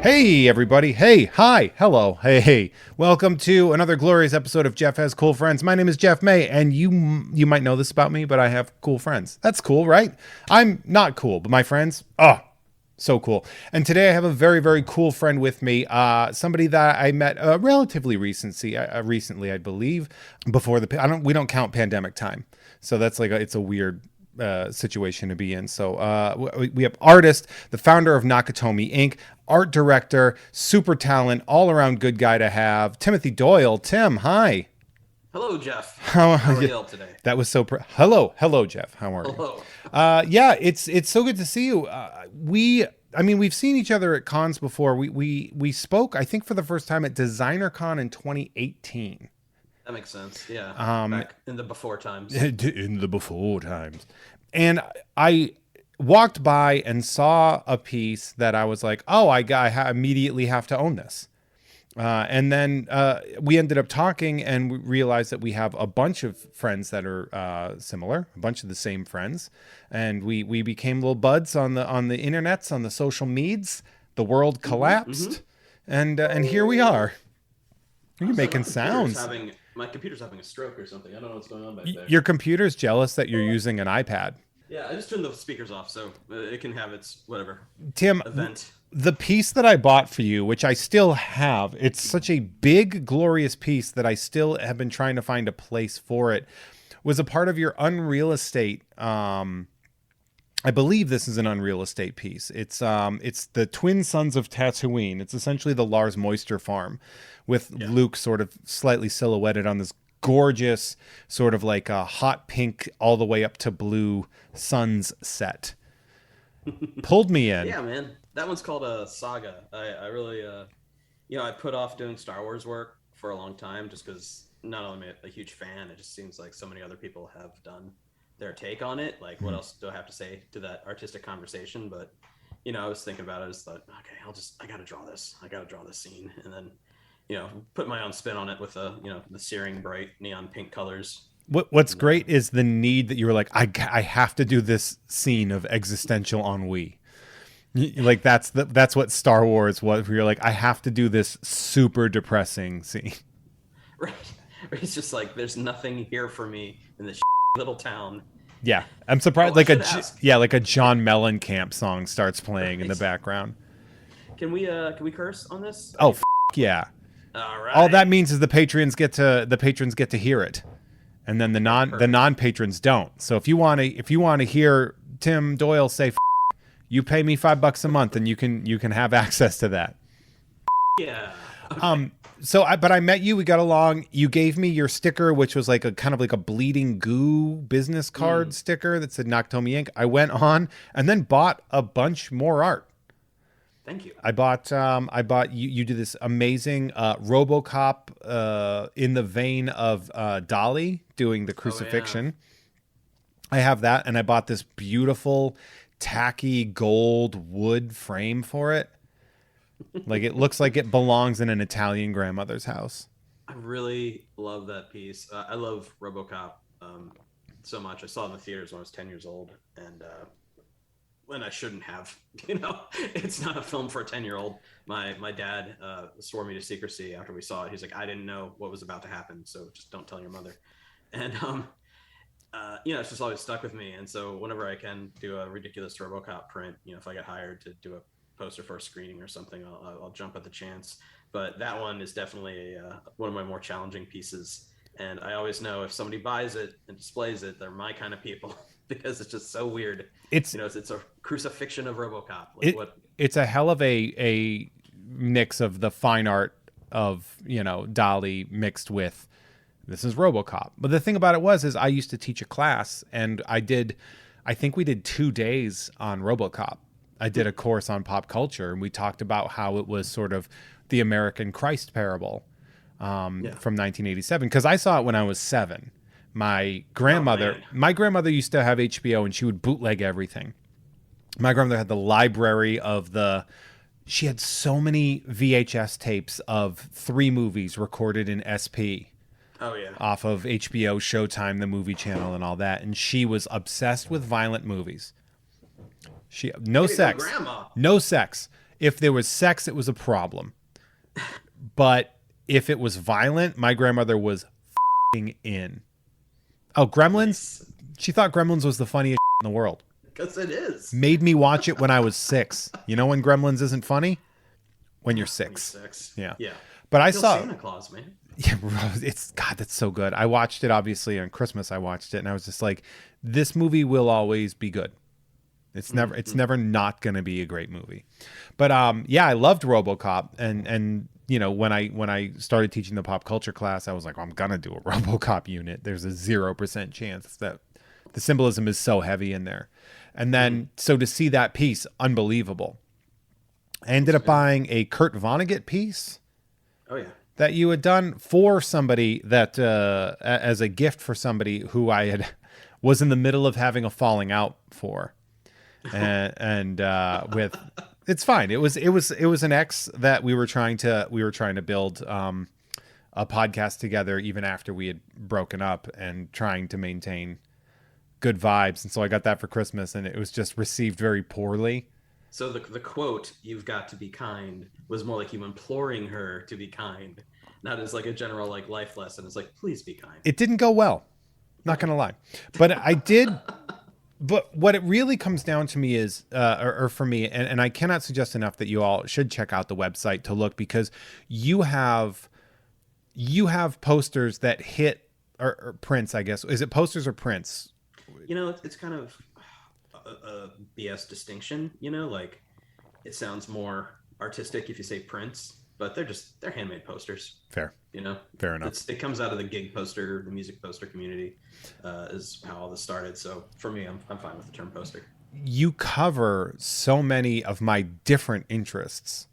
Hey, everybody. Hey, hi, hello, hey. Welcome to another glorious episode of Jeff Has Cool Friends. My name is Jeff May, and you might know this about me, but I have cool friends. That's cool, right? I'm not cool, but my friends, so cool. And today I have a very, very cool friend with me. Somebody that I met relatively recently, I believe, before we don't count pandemic time. So that's it's a weird situation to be in. So we have artist, the founder of Nakatomi Inc., art director, super talent, all around good guy to have, Timothy Doyle. Tim, hi. Hello, Jeff. How How are are you? you today? That was hello, Jeff. How are you? Hello. Yeah, it's so good to see you. We've seen each other at cons before. We spoke, I think, for the first time at Designer Con in 2018. That makes sense. Yeah. Um, Back in the before times. in the before times. And I walked by and saw a piece that I was like, oh, immediately have to own this. And then we ended up talking and we realized that we have a bunch of friends that are similar, a bunch of the same friends. And we became little buds on the internets, on the social meds. The world collapsed. And here we are. You're Honestly, making sounds. my computer's having a stroke or something. I don't know what's going on back there. Your computer's jealous that you're using an iPad. Yeah, I just turned the speakers off, so it can have its whatever Tim, event. the piece that I bought for you, which I still have, it's such a big, glorious piece that I still have been trying to find a place for it, was a part of your Unreal Estate. I believe this is an Unreal Estate piece. It's the Twin Sons of Tatooine. It's essentially the Lars Moister farm, with Luke sort of slightly silhouetted on this gorgeous sort of like a hot pink all the way up to blue suns set. Pulled me in. Yeah, man. That one's called a saga. I really, I put off doing Star Wars work for a long time just because not only am I a huge fan, it just seems like so many other people have done their take on it. Like, what else do I have to say to that artistic conversation? But, I was thinking about it. I just thought, okay, I got to draw this. I got to draw this scene. And then, put my own spin on it with the searing bright neon pink colors. What's great is the need that you were like, I have to do this scene of existential ennui. Like that's what Star Wars was. Where you're like, I have to do this super depressing scene. Right. It's just like there's nothing here for me in this little town. Yeah, I'm surprised. Oh, Like a John Mellencamp song starts playing in the background. Can we curse on this? Oh, yeah. All right. All that means is the patrons get to hear it, and then the non patrons don't. So if you want to hear Tim Doyle say, you pay me $5 a month, and you can have access to that. Yeah. Okay. But I met you. We got along. You gave me your sticker, which was like a kind of like a bleeding goo business card sticker that said Nakatomi Inc. I went on and then bought a bunch more art. Thank you. I bought you did this amazing RoboCop in the vein of Dolly doing the crucifixion. Oh, yeah. I have that, and I bought this beautiful tacky gold wood frame for it. Like it looks like it belongs in an Italian grandmother's house. I really love that piece. I love RoboCop so much. I saw it in the theaters when I was 10 years old, and when I shouldn't have. It's not a film for a 10-year-old. My dad swore me to secrecy after we saw it. He's like, I didn't know what was about to happen, so just don't tell your mother. And it's just always stuck with me. And so whenever I can do a ridiculous RoboCop print, if I get hired to do a poster for a screening or something, I'll jump at the chance. But that one is definitely one of my more challenging pieces. And I always know if somebody buys it and displays it, they're my kind of people because it's just so weird. It's a crucifixion of RoboCop. It's a hell of a mix of the fine art of Dolly mixed with this is RoboCop. But the thing about it is I used to teach a class, and I think we did 2 days on RoboCop. I did a course on pop culture, and we talked about how it was sort of the American Christ parable from 1987. Because I saw it when I was 7. My grandmother used to have HBO, and she would bootleg everything. My grandmother had the library of she had so many VHS tapes of 3 movies recorded in SP. Oh yeah. Off of HBO, Showtime, the movie channel, and all that. And she was obsessed with violent movies. No sex. If there was sex, it was a problem. But if it was violent, my grandmother was f***ing in. Oh, Gremlins? Nice. She thought Gremlins was the funniest in the world. Because it is. Made me watch it when I was 6. You know when Gremlins isn't funny? When you're When you're 6. 6. Yeah. Yeah. But I Kill saw Santa Claus, man. yeah, it's God, that's so good. I watched it obviously on Christmas. I watched it and I was just like, this movie will always be good. It's never not going to be a great movie. But yeah, I loved RoboCop and you know, when I started teaching the pop culture class, I was like, I'm going to do a RoboCop unit. There's a 0% chance that the symbolism is so heavy in there. And then so to see that piece, unbelievable. I ended up buying a Kurt Vonnegut piece Oh yeah. that you had done for somebody that as a gift for somebody who I had was in the middle of having a falling out for, and with it's fine. It was an ex that we were trying to build a podcast together even after we had broken up and trying to maintain good vibes. And so I got that for Christmas, and it was just received very poorly. So the quote, "You've got to be kind," was more like you imploring her to be kind, not as like a general like life lesson. It's like, please be kind. It didn't go well. Not gonna lie, but I did. But what it really comes down to me is, or for me, and I cannot suggest enough that you all should check out the website to look, because you have posters that hit or prints. I guess, is it posters or prints? You know, it's kind of a BS distinction. You know, like it sounds more artistic if you say prints, but they're handmade posters. Fair. You know, Fair enough. It comes out of the gig poster, the music poster community, is how all this started. So for me, I'm fine with the term poster. You cover so many of my different interests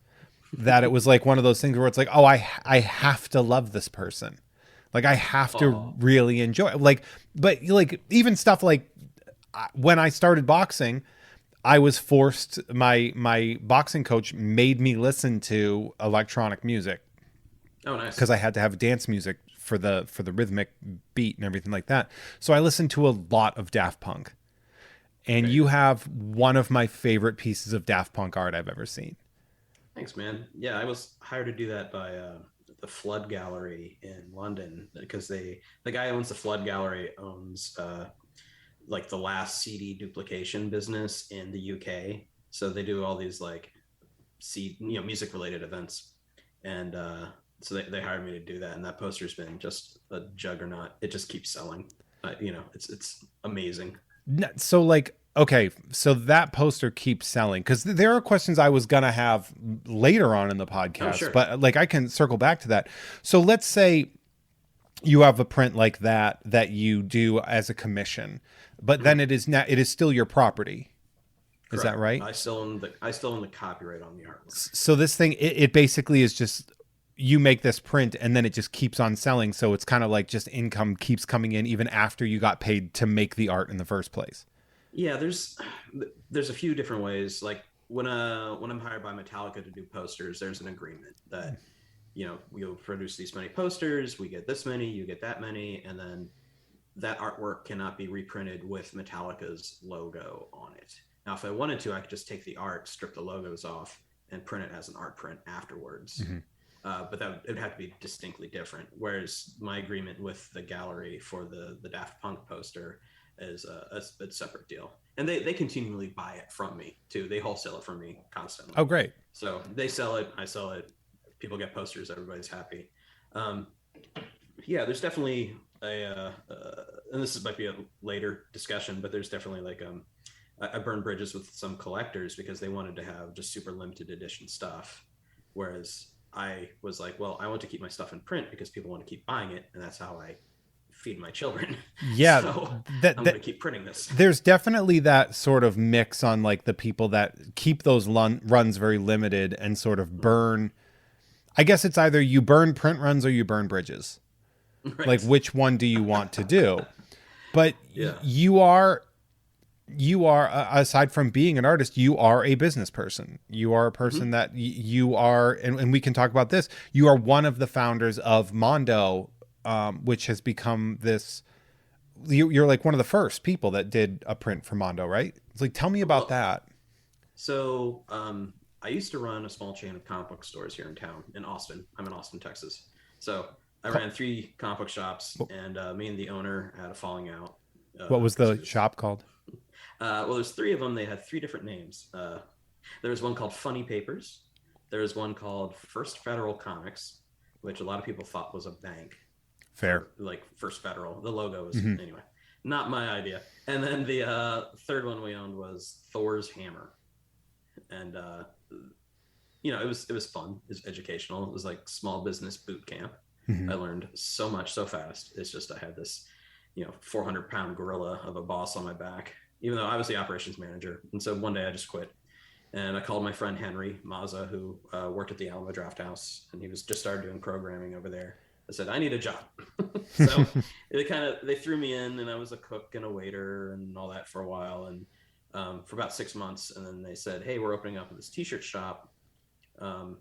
that it was like one of those things where it's like, oh, I have to love this person. Like I have to really enjoy it. Like, but like even stuff like when I started boxing, I was forced, my boxing coach made me listen to electronic music. Oh, nice. Because I had to have dance music for the rhythmic beat and everything like that. So I listened to a lot of Daft Punk. And you have one of my favorite pieces of Daft Punk art I've ever seen. Thanks, man. Yeah, I was hired to do that by the Flood Gallery in London, because the guy who owns the Flood Gallery owns like the last CD duplication business in the UK. So they do all these like music related events, and so they hired me to do that. And that poster's been just a juggernaut. It just keeps selling. It's amazing. So like, okay, so that poster keeps selling, because there are questions I was gonna have later on in the podcast, sure. But like I can circle back to that. So let's say you have a print like that you do as a commission, but then it is still your property. Is that right? I still own the copyright on the artwork. So this thing, it basically is just, you make this print and then it just keeps on selling. So it's kind of like just income keeps coming in even after you got paid to make the art in the first place. Yeah, there's a few different ways. Like when I'm hired by Metallica to do posters, there's an agreement that, we'll produce these many posters, we get this many, you get that many, and then that artwork cannot be reprinted with Metallica's logo on it. Now, if I wanted to, I could just take the art, strip the logos off, and print it as an art print afterwards. Mm-hmm. But it would have to be distinctly different. Whereas my agreement with the gallery for the Daft Punk poster is a separate deal. And they continually buy it from me too. They wholesale it from me constantly. Oh, great. So they sell it, I sell it, people get posters, everybody's happy. Yeah, there's definitely and this might be a later discussion, but there's definitely like, I burned bridges with some collectors because they wanted to have just super limited edition stuff. Whereas I was like, well, I want to keep my stuff in print because people want to keep buying it, and that's how I feed my children. Yeah, so I'm going to keep printing this. There's definitely that sort of mix on like the people that keep those runs very limited and sort of burn. I guess it's either you burn print runs or you burn bridges. Right. Like, which one do you want to do? But yeah. You are, aside from being an artist, you are a business person. You are a person that you are, and we can talk about this. You are one of the founders of Mondo, which has become this. You're like one of the first people that did a print for Mondo, right? It's like, tell me about that. So I used to run a small chain of comic book stores here in town in Austin. I'm in Austin, Texas. So I ran three comic book shops, and me and the owner had a falling out What was because he the was. shop called? Well, there's three of them. They had three different names. There was one called Funny Papers. There was one called First Federal Comics, which a lot of people thought was a bank. Fair. Like First Federal. The logo was Mm-hmm. anyway. Not my idea. And then the third one we owned was Thor's Hammer, and it was fun. It was educational. It was like small business boot camp. Mm-hmm. I learned so much so fast. It's just I had this 400-pound gorilla of a boss on my back, even though I was the operations manager. And so one day I just quit. And I called my friend Henry Mazza, who worked at the Alamo Draft House, and he was just started doing programming over there. I said, I need a job. So they threw me in, and I was a cook and a waiter and all that for a while, and for about 6 months. And then they said, hey, we're opening up this t-shirt shop. But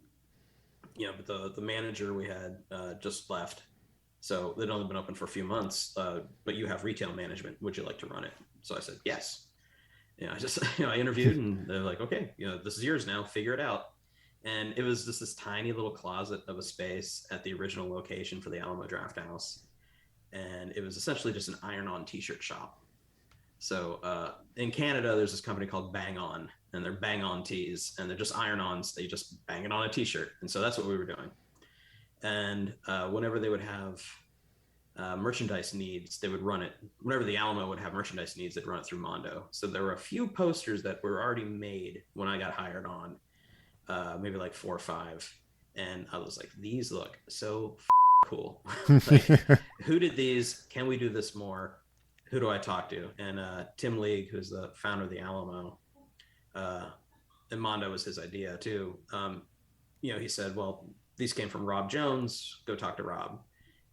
the manager we had just left. So they'd only been open for a few months, but you have retail management. Would you like to run it? So I said, yes. I just, I interviewed, and they're like, okay, this is yours now, figure it out. And it was just this tiny little closet of a space at the original location for the Alamo Draft House. And it was essentially just an iron-on t-shirt shop. So in Canada, there's this company called Bang On, and they're Bang On tees, and they're just iron-ons. They just bang it on a t-shirt. And so that's what we were doing. And whenever they would have merchandise needs, they would run it. Whenever the Alamo would have merchandise needs, they'd run it through Mondo. So there were a few posters that were already made when I got hired on, maybe like 4 or 5. And I was like, these look so cool. Like, who did these? Can we do this more? Who do I talk to? And Tim League, who's the founder of the Alamo, and Mondo was his idea too. He said, well, these came from Rob Jones. Go talk to Rob.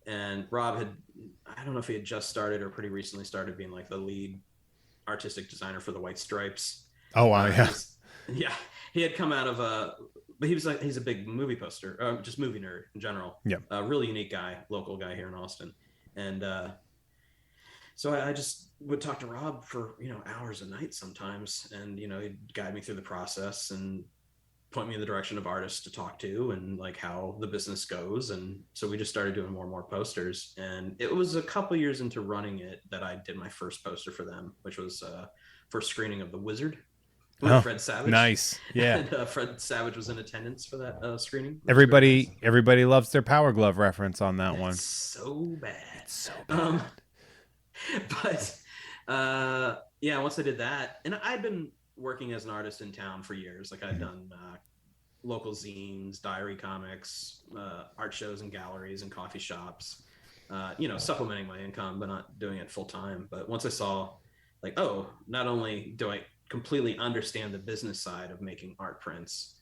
And Rob I don't know if he had just started or pretty recently started being like the lead artistic designer for the White Stripes. Oh, wow. Yeah. He had come out of but he's a big movie poster, just movie nerd in general. Yeah. A really unique guy, local guy here in Austin. And so I just would talk to Rob for, hours a night sometimes. And, he'd guide me through the process and point me in the direction of artists to talk to and like how the business goes. And so we just started doing more and more posters. And it was a couple years into running it that I did my first poster for them, which was first screening of The Wizard with Fred Savage. Nice. Yeah. And Fred Savage was in attendance for that screening. Everybody loves their Power Glove reference on that one. So bad. It's so bad. But once I did that, and I'd been working as an artist in town for years. Like I'd done local zines, diary comics, art shows and galleries and coffee shops, supplementing my income, but not doing it full time. But once I saw like, oh, not only do I completely understand the business side of making art prints,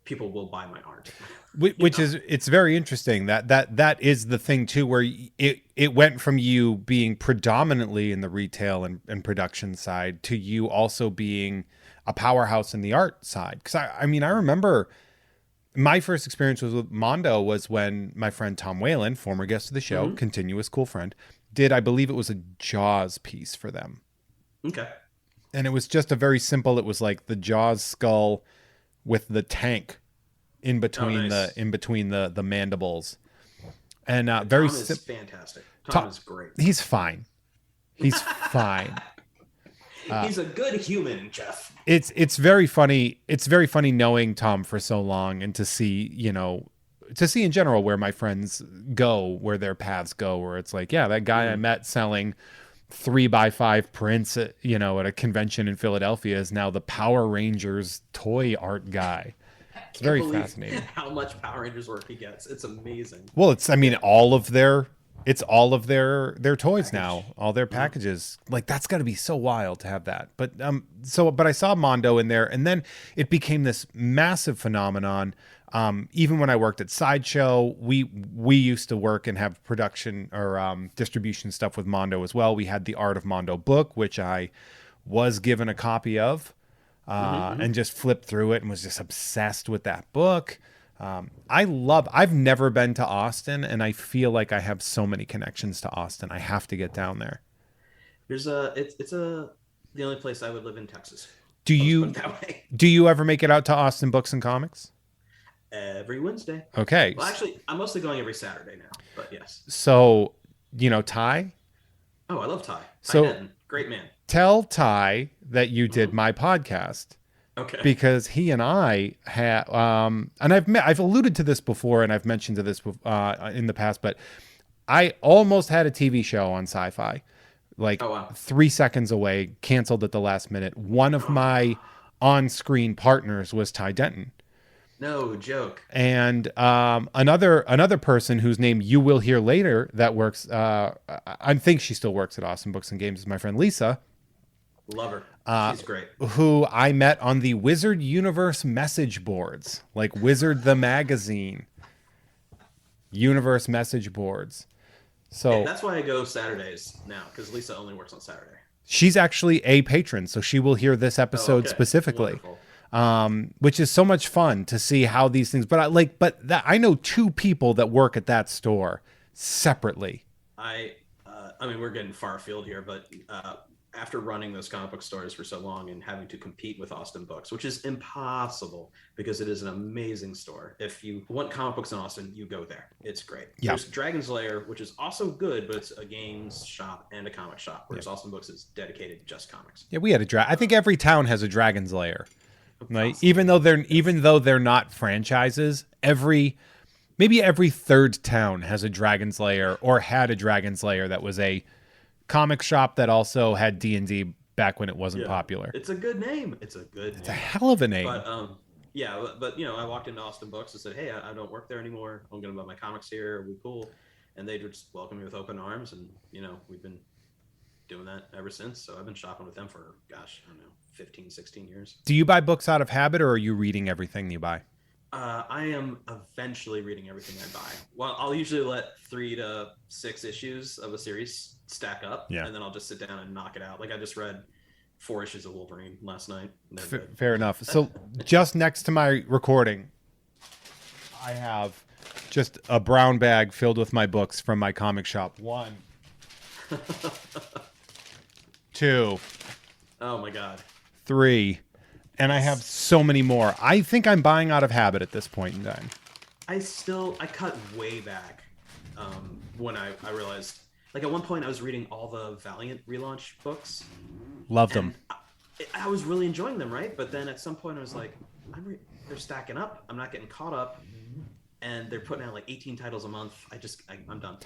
people will buy my art. It's very interesting that is the thing too, where it went from you being predominantly in the retail and production side to you also being a powerhouse in the art side. Because I remember my first experience with Mondo was when my friend Tom Whalen, former guest of the show, continuous cool friend, did, I believe it was a Jaws piece for them. Okay. And it was just it was like the Jaws skull with the tank in between the mandibles, and Tom is fantastic. Tom is great. He's fine. He's fine. He's a good human, Jeff. It's very funny. It's very funny knowing Tom for so long and to see in general where my friends go, where their paths go, where it's like, yeah, that guy I met selling 3x5 prints at a convention in Philadelphia is now the Power Rangers toy art guy. It's very fascinating how much Power Rangers work he gets. It's amazing. Well, all of their toys now, all their packages. Like that's got to be so wild to have that. But I saw Mondo in there, and then it became this massive phenomenon. Even when I worked at Sideshow, we used to work and have production or distribution stuff with Mondo as well. We had the Art of Mondo book, which I was given a copy of, and just flipped through it and was just obsessed with that book. I've never been to Austin, and I feel like I have so many connections to Austin. I have to get down there. It's the only place I would live in Texas. Do I'll just put you it that way. do you ever make it out to Austin Books and Comics? Every Wednesday. Okay. Well, actually, I'm mostly going every Saturday now, but yes. So, Ty? Oh, I love Ty. Ty So Denton, great man. tell Ty that you did Hmm. my podcast Okay. because he and I had, and I've alluded to this before and I've mentioned to this in the past, but I almost had a TV show on Sci-Fi, like Oh wow. 3 seconds away, canceled at the last minute. One of my on-screen partners was Ty Denton. No joke. And another person whose name you will hear later that works, I think she still works at Awesome Books and Games, is my friend Lisa, Love her. She's great. who I met on the Wizard Universe message boards, like Wizard the Magazine, Universe message boards. Yeah, So that's why I go Saturdays now, because Lisa only works on Saturday. she's actually a patron, so she will hear this Oh, episode okay. specifically. Wonderful. Which is so much fun to see how these things. But that I know two people that work at that store separately. I mean, we're getting far afield here, but after running those comic book stores for so long and having to compete with Austin Books, which is impossible because it is an amazing store. If you want comic books in Austin, you go there. It's great. Yeah. There's Dragon's Lair, which is also good, but it's a games shop and a comic shop, whereas Austin Books is dedicated just comics. Yeah, we had I think every town has a Dragon's Lair. Right? Possibly. Even though they're not franchises, maybe every third town has a Dragon's Lair or had a Dragon's Lair that was a comic shop that also had D&D back when it wasn't popular. It's a good name. It's a a hell of a name. But yeah, but I walked into Austin Books and said, "Hey, I don't work there anymore. I'm going to buy my comics here. Are we cool?" And they just welcomed me with open arms, and we've been doing that ever since. So I've been shopping with them for, gosh, I don't know, 15, 16 years. Do you buy books out of habit, or are you reading everything you buy? I am eventually reading everything I buy. Well, I'll usually let 3 to 6 issues of a series stack up, and then I'll just sit down and knock it out. Like I just read 4 issues of Wolverine last night. Fair enough. So just next to my recording, I have just a brown bag filled with my books from my comic shop. 1, 2, Oh my God. 3, and I have so many more. I think I'm buying out of habit at this point in time. I cut way back when I realized, like at one point I was reading all the Valiant relaunch books. Love them. I was really enjoying them, right? But then at some point I was like, they're stacking up. I'm not getting caught up. And they're putting out like 18 titles a month. I'm done.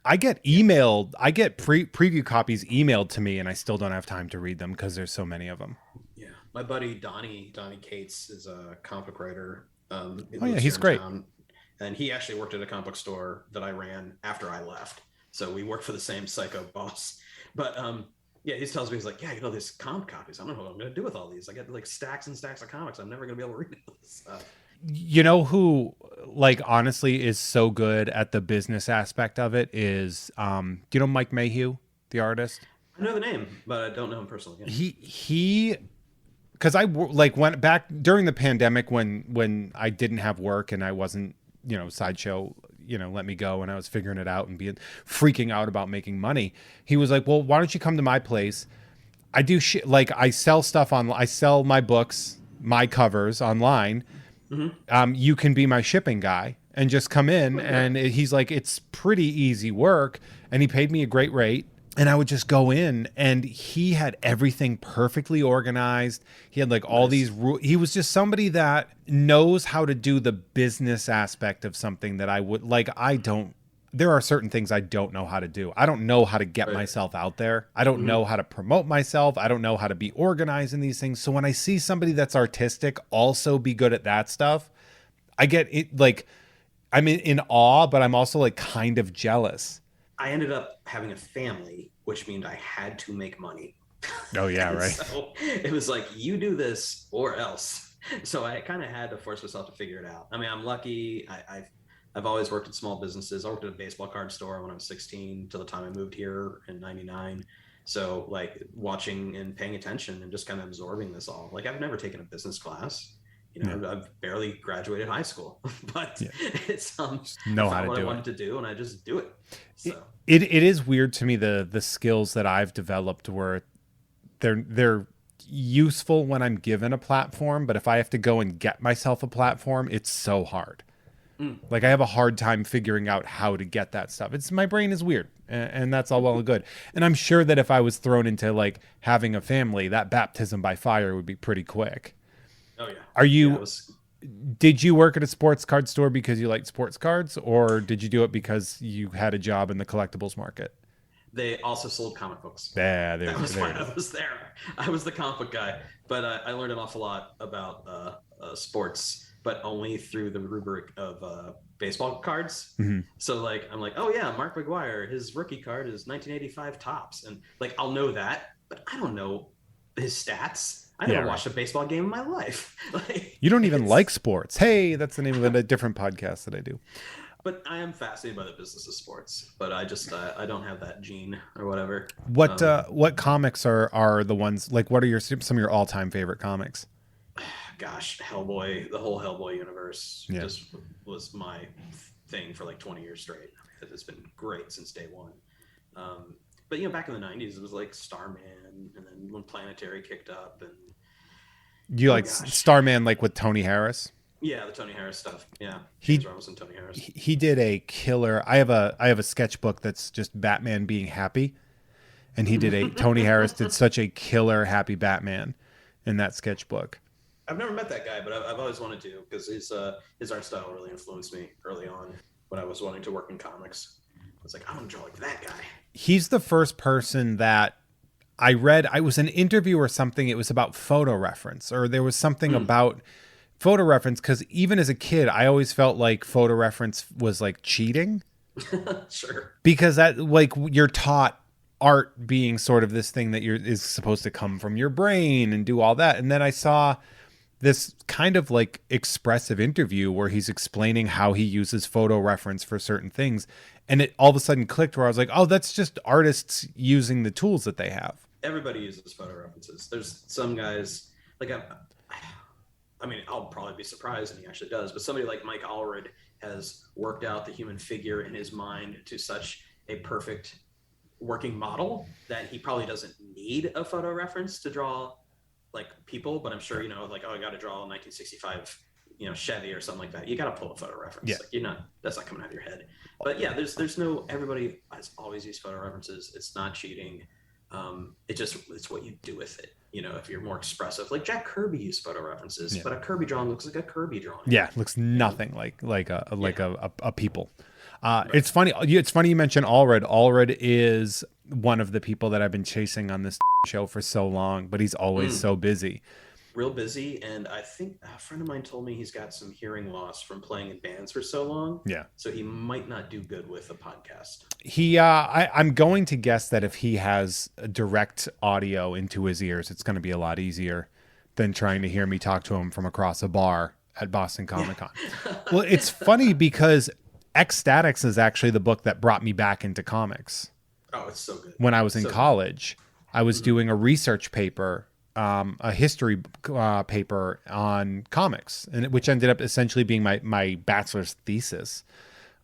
I get emailed. I get preview copies emailed to me, and I still don't have time to read them because there's so many of them. Yeah, my buddy Donnie Cates is a comic book writer. He's great. And he actually worked at a comic book store that I ran after I left. So we worked for the same psycho boss. But yeah, he tells me, he's like, yeah, these comic copies. I don't know what I'm going to do with all these. I got like stacks and stacks of comics. I'm never going to be able to read all this stuff. You know who, like, honestly is so good at the business aspect of it is, Mike Mayhew, the artist? I know the name, but I don't know him personally. He because I went back during the pandemic when I didn't have work and I wasn't, Sideshow, let me go and I was figuring it out and freaking out about making money. He was like, well, why don't you come to my place? I do shit. Like I sell stuff I sell my books, my covers online. Mm-hmm. You can be my shipping guy and just come in. And he's like, it's pretty easy work. And he paid me a great rate. And I would just go in, and he had everything perfectly organized. He had like all these rules. He was just somebody that knows how to do the business aspect of something that I would like. There are certain things I don't know how to do. I don't know how to get myself out there. I don't know how to promote myself. I don't know how to be organized in these things. So when I see somebody that's artistic also be good at that stuff, I get it. Like I'm in awe, but I'm also like kind of jealous. I ended up having a family, which means I had to make money. Oh yeah, right. So it was like, you do this or else. So I kind of had to force myself to figure it out. I mean, I'm lucky. I've always worked in small businesses. I worked at a baseball card store when I was 16 till the time I moved here in 99. So like watching and paying attention and just kind of absorbing this all. Like I've never taken a business class. I've barely graduated high school, but it's know how to what do I wanted to do, and I just do it. So it is weird to me the skills that I've developed where they're useful when I'm given a platform, but if I have to go and get myself a platform, it's so hard. Like I have a hard time figuring out how to get that stuff. My brain is weird, and that's all well and good. And I'm sure that if I was thrown into like having a family, that baptism by fire would be pretty quick. Oh yeah. Are Yeah, you? Did you work at a sports card store because you liked sports cards, or did you do it because you had a job in the collectibles market? they also sold comic books. Yeah, That was there why it is. I was there. I was the comic book guy, but I learned an awful lot about sports, but only through the rubric of baseball cards. Mm-hmm. So like, I'm like, oh yeah, Mark McGwire, his rookie card is 1985 tops, and like I'll know that, but I don't know his stats. I Yeah, never right. watched a baseball game in my life. Like, You don't even like sports. Hey, that's the name of a different podcast that I do. but I am fascinated by the business of sports. But I just I don't have that gene or whatever. What comics are the ones like? What are some of your all time favorite comics? Gosh, Hellboy, the whole Hellboy universe Yeah. just was my thing for like 20 years straight. It's been great since day one. But you know, back in the 90s, it was like Starman, and then when Planetary kicked up, and You oh like gosh, Starman, like with Tony Harris? yeah, the Tony Harris stuff. Yeah, James He Robinson, Tony Harris. he did a killer. I have a sketchbook that's just Batman being happy, and Tony Harris did such a killer happy Batman in that sketchbook. I've never met that guy, but I've always wanted to because his art style really influenced me early on when I was wanting to work in comics. I was like, I want to draw like that guy. He's the first person that I read. I was an interview or something. It was about photo reference, or there was something about photo reference, because even as a kid, I always felt like photo reference was like cheating. Sure. Because that, like, you're taught art being sort of this thing that is supposed to come from your brain and do all that. And then I saw this kind of like expressive interview where he's explaining how he uses photo reference for certain things. And it all of a sudden clicked where I was like, oh, that's just artists using the tools that they have. Everybody uses photo references. There's some guys like I mean, I'll probably be surprised, and he actually does. But somebody like Mike Allred has worked out the human figure in his mind to such a perfect working model that he probably doesn't need a photo reference to draw like people. But I'm sure, you know, like, oh, I got to draw a 1965, you know, Chevy or something like that. You got to pull a photo reference. Yeah. Like, that's not coming out of your head. But yeah, there's no, everybody has always used photo references. It's not cheating. It's what you do with it. You know, if you're more expressive, like Jack Kirby used photo references, but a Kirby drawing looks like a Kirby drawing. Yeah, looks nothing like a people. It's funny. It's funny you mentioned Allred. Allred is one of the people that I've been chasing on this show for so long, but he's always so busy. Real busy, and I think a friend of mine told me he's got some hearing loss from playing in bands for so long. Yeah, so he might not do good with a podcast. I'm going to guess that if he has direct audio into his ears, it's going to be a lot easier than trying to hear me talk to him from across a bar at Boston Comic Con. Well, it's funny because Ecstatics is actually the book that brought me back into comics. Oh, it's so good. When I was in college, I was doing a research paper, a history paper on comics, which ended up essentially being my bachelor's thesis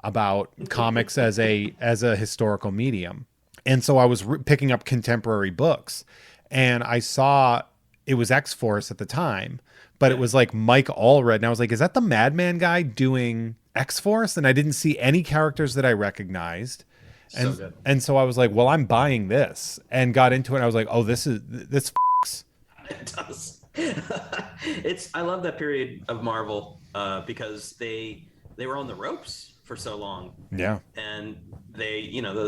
about comics as a historical medium. And so I was picking up contemporary books, and I saw it was X-Force at the time, but it was like Mike Allred, and I was like, is that the Madman guy doing X-Force? And I didn't see any characters that I recognized. And so good. And so I was like, well, I'm buying this, and got into it. And I was like, oh, this f***s. It does. I love that period of Marvel because they were on the ropes for so long. Yeah. And the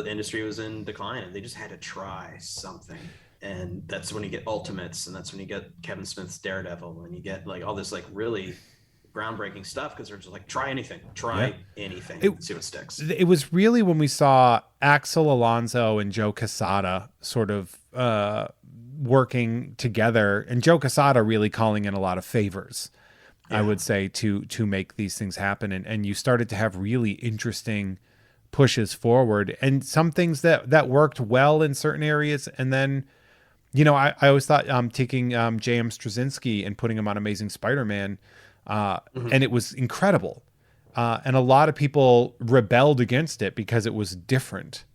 industry was in decline, and they just had to try something. And that's when you get Ultimates, and that's when you get Kevin Smith's Daredevil, and you get like all this like really groundbreaking stuff, because they're just like, try anything, see what sticks. It was really when we saw Axel Alonso and Joe Quesada sort of working together, and Joe Quesada really calling in a lot of favors, I would say, to make these things happen. And you started to have really interesting pushes forward, and some things that worked well in certain areas. And then, you know, I always thought taking J.M. Straczynski and putting him on Amazing Spider-Man, and it was incredible. And a lot of people rebelled against it because it was different.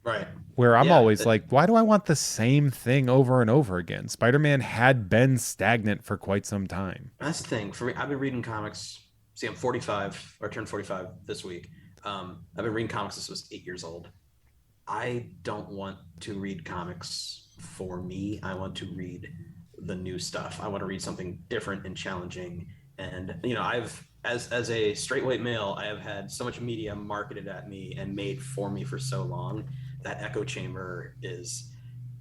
Right. where I'm Yeah, always like, why do I want the same thing over and over again? Spider-Man had been stagnant for quite some time. that's the thing for me. I've been reading comics. See, I'm 45 or turned 45 this week. I've been reading comics since I was 8 years old. I don't want to read comics for me. I want to read the new stuff. I want to read something different and challenging. And I've as a straight white male, I have had so much media marketed at me and made for me for so long that echo chamber is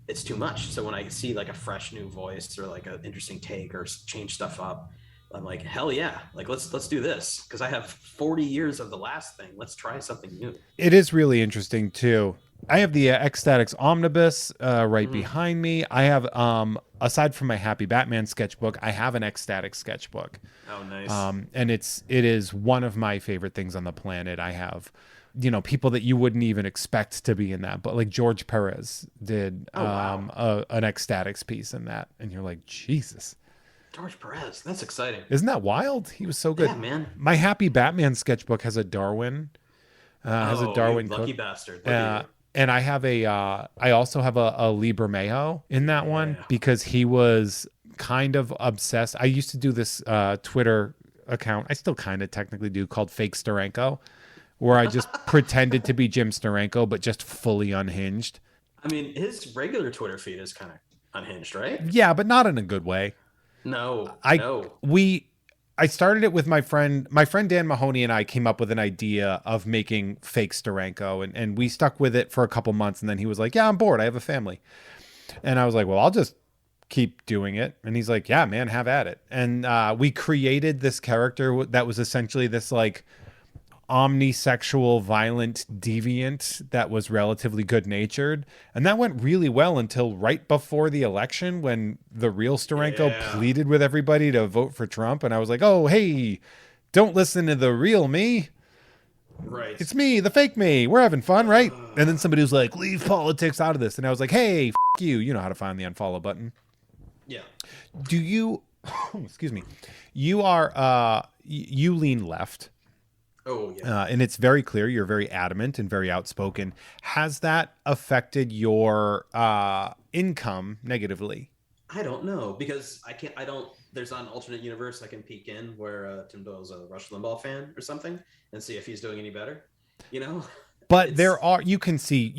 it's too much. So when I see like a fresh new voice or like an interesting take or change stuff up, I'm like, hell yeah, like let's do this because I have 40 years of the last thing. Let's try something new. It is really interesting too. I have the Ecstatics Omnibus right Mm-hmm. behind me. I have, aside from my Happy Batman sketchbook, I have an Ecstatic sketchbook. Oh, nice. And it is one of my favorite things on the planet. I have, people that you wouldn't even expect to be in that, but like George Perez did Oh, wow. an Ecstatics piece in that, and you're like, Jesus, George Perez. That's exciting. isn't that wild? He was so good. Yeah, man. My Happy Batman sketchbook has a Darwin, Oh, you lucky Cook. bastard. Look at Uh, you. and I also have a Liber Mayo in that one Yeah. because he was kind of obsessed. I used to do this Twitter account. I still kind of technically do, called Fake Steranko, where I just pretended to be Jim Steranko, but just fully unhinged. I mean, his regular Twitter feed is kind of unhinged, right? Yeah, but not in a good way. No, I no. we I started it with my friend. My friend Dan Mahoney and I came up with an idea of making Fake Steranko, and we stuck with it for a couple months. And then he was like, "Yeah, I'm bored. I have a family." And I was like, "Well, I'll just keep doing it." And he's like, "Yeah, man, have at it." And we created this character that was essentially this like omnisexual, violent deviant that was relatively good natured. And that went really well until right before the election when the real Steranko Yeah. pleaded with everybody to vote for Trump. And I was like, oh, hey, don't listen to the real me. Right. It's me, the fake me. We're having fun, right? And then Uh, somebody was like, leave politics out of this. And I was like, hey, you. You know how to find the unfollow button. yeah. Do you, excuse me, you are, you lean left. Oh, yeah. And it's very clear you're very adamant and very outspoken. Has that affected your income negatively? I don't know because I can't. I don't. There's not an alternate universe I can peek in where Tim Doyle's a Rush Limbaugh fan or something and see if he's doing any better. You know, But it's. there are, you can see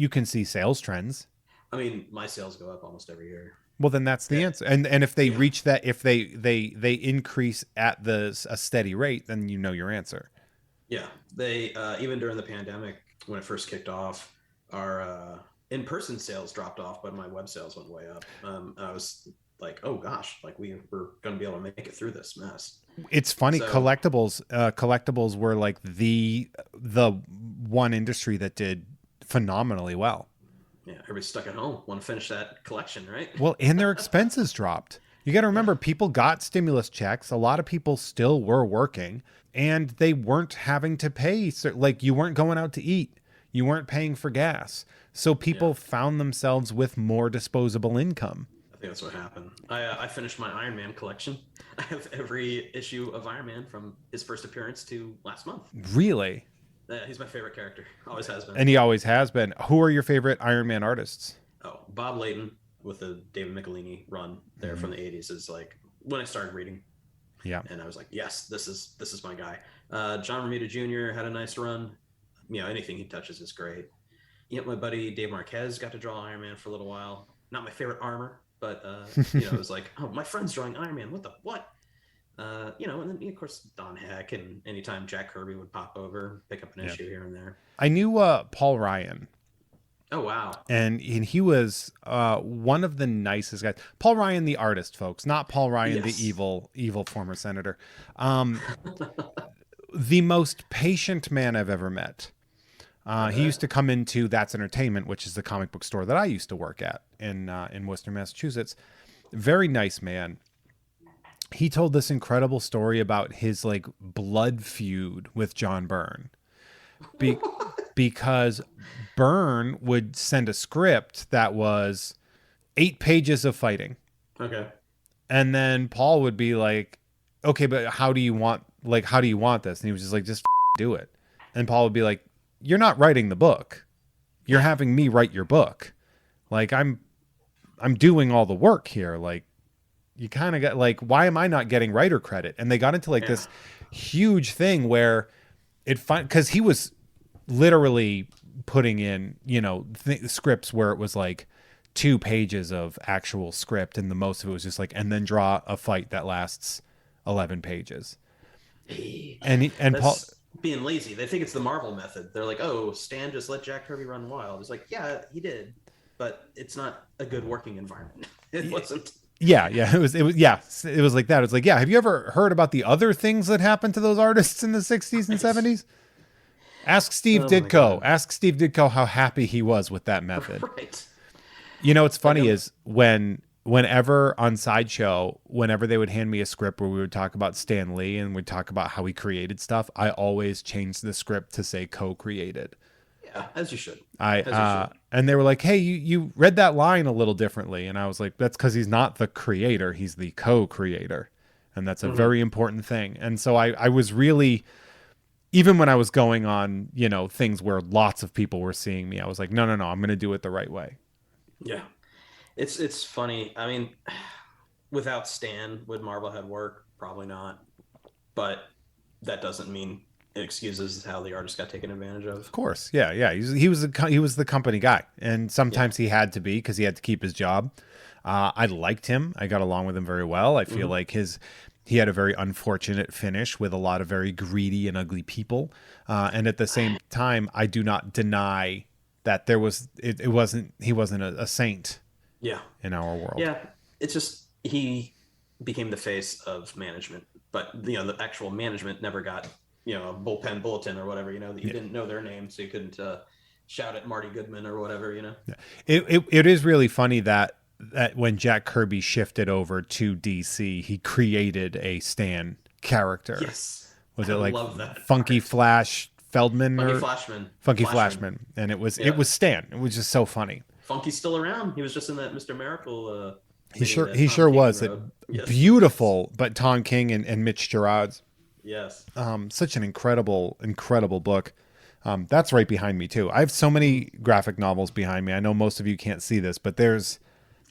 sales trends. I mean, my sales go up almost every year. Well, then that's the Yeah. answer. And if they Yeah. reach that, if they increase at a steady rate, then you know your answer. Yeah, they even during the pandemic when it first kicked off, our in-person sales dropped off, but my web sales went way up. I was like, oh gosh, like we were going to be able to make it through this mess. It's funny, So collectibles were like the one industry that did phenomenally well. yeah, everybody's stuck at home, want to finish that collection, right? Well, and their expenses dropped. You got to Yeah, remember, people got stimulus checks. A lot of people still were working, and they weren't having to pay. So, like, you weren't going out to eat, you weren't paying for gas. So yeah, people found themselves with more disposable income. I think that's what happened. I finished my Iron Man collection. I have every issue of Iron Man from his first appearance to last month. Really? He's my favorite character, always has been. And he always has been. Who are your favorite Iron Man artists? Oh, Bob Layton with the David Michelini run there Mm-hmm. from the '80s is like when I started reading, Yeah. and I was like, yes, this is my guy. John Romita Jr. had a nice run. Anything he touches is great. My buddy Dave Marquez got to draw Iron Man for a little while. Not my favorite armor, but it was like, oh, my friend's drawing Iron Man. What the what? And then of course Don Heck, and anytime Jack Kirby would pop over, pick up an Yeah. issue here and there. I knew Paul Ryan. Oh wow, And he was one of the nicest guys. Paul Ryan, the artist, folks, not Paul Ryan, yes, the evil former senator. Um, the most patient man I've ever met. He used to come into That's Entertainment, which is the comic book store that I used to work at in Worcester, Massachusetts. Very nice man. He told this incredible story about his like blood feud with John Byrne. Be- because Byrne would send a script that was 8 pages of fighting. okay, And then Paul would be like, okay, but how do you want this? And he was just like, just do it. And Paul would be like, you're not writing the book. you're having me write your book. Like I'm doing all the work here. Like you kind of got like, why am I not getting writer credit? And they got into like Yeah. this huge thing where because he was literally putting in, scripts where it was like 2 pages of actual script, and the most of it was just like, and then draw a fight that lasts 11 pages. And Paul, That's being lazy. They think it's the Marvel method. They're like, oh, Stan just let Jack Kirby run wild. It's like, yeah, he did, but it's not a good working environment. It wasn't. yeah, it was like that. It's like, yeah, have you ever heard about the other things that happened to those artists in the 60s and 70s? Ask Steve Ditko. Ask Steve Ditko how happy he was with that method. Right. What's funny is whenever on Sideshow, whenever they would hand me a script where we would talk about Stan Lee and we'd talk about how he created stuff, I always changed the script to say co-created. Yeah, as you should. And they were like, hey, you read that line a little differently. And I was like, that's because he's not the creator, he's the co-creator. And that's a very important thing. And so I was really, even when I was going on, things where lots of people were seeing me, I was like, no, I'm going to do it the right way. Yeah. It's funny. I mean, without Stan, would Marblehead work? Probably not. But that doesn't mean it excuses how the artist got taken advantage of. Of course, yeah. He was the company guy, and sometimes he had to be because he had to keep his job. I liked him. I got along with him very well. I feel like he had a very unfortunate finish with a lot of very greedy and ugly people. And at the same time, I do not deny that he wasn't a saint. Yeah. In our world. Yeah. It's just he became the face of management, but the actual management never got a bullpen bulletin or whatever. That you didn't know their name, so you couldn't shout at Marty Goodman or whatever. Yeah. It is really funny that when Jack Kirby shifted over to DC, he created a Stan character. Yes. Was it like love that Funky Flash Feldman Funky or Flashman? Funky Flashman, and it was Stan. It was just so funny. Funky's still around. He was just in that Mr. Miracle. He sure was. Yes. Beautiful, but Tom King and Mitch Gerads. Yes. Such an incredible book. That's right behind me too. I have so many graphic novels behind me. I know most of you can't see this, but there's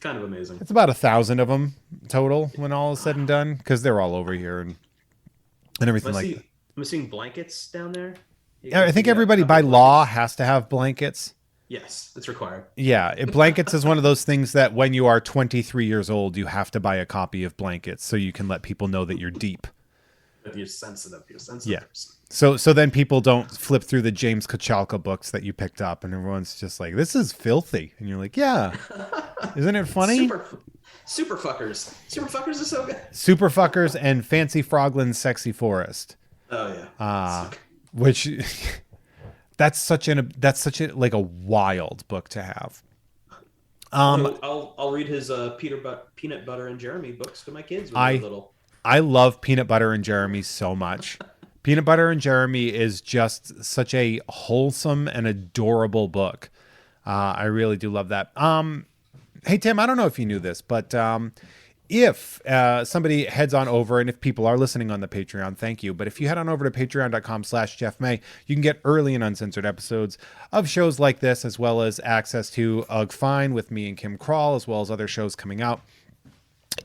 kind of amazing. It's about 1,000 of them total when all is said and done, because they're all over here and everything like that. I'm seeing blankets down there. I think everybody by law has to have blankets. Yes, it's required. Yeah, blankets is one of those things that when you are 23 years old, you have to buy a copy of blankets so you can let people know that you're deep. If you're sensitive. Yeah. So then people don't flip through the James Kochalka books that you picked up, and everyone's just like, "This is filthy," and you're like, "Yeah, isn't it funny?" Super fuckers. Super fuckers is so good. Super fuckers and Fancy Froglin's Sexy Forest. Oh yeah. Which. That's such a like a wild book to have. I'll read his Peanut Butter and Jeremy books to my kids when they're little. I love Peanut Butter and Jeremy so much. Peanut Butter and Jeremy is just such a wholesome and adorable book. I really do love that. Hey Tim, I don't know if you knew this, but if somebody heads on over, and if people are listening on the Patreon, thank you. But if you head on over to patreon.com/JeffMay, you can get early and uncensored episodes of shows like this, as well as access to Ugh Fine with me and Kim Crawl, as well as other shows coming out.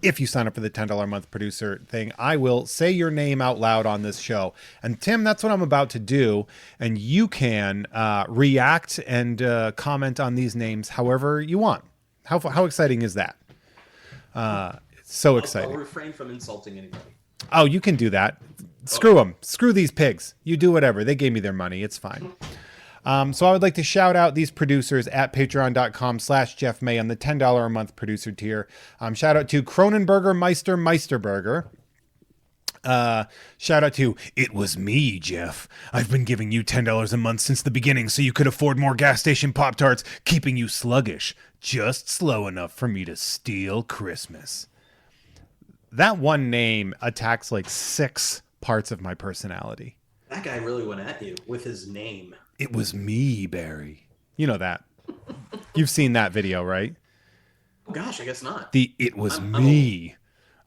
If you sign up for the $10 a month producer thing, I will say your name out loud on this show. And Tim, that's what I'm about to do. And you can react and comment on these names however you want. How exciting is that? So exciting. I'll refrain from insulting anybody. Oh, you can do that. Screw them. Screw these pigs. You do whatever. They gave me their money. It's fine. So I would like to shout out these producers at patreon.com/JeffMay on the $10 a month producer tier. Shout out to Cronenberger Meisterberger. Shout out to It Was Me, Jeff. I've been giving you $10 a month since the beginning so you could afford more gas station Pop-Tarts, keeping you sluggish. Just slow enough for me to steal Christmas. That one name attacks like 6 parts of my personality. That guy really went at you with his name. It was me, Barry. You know that. You've seen that video, right? Oh gosh, I guess not. It was me.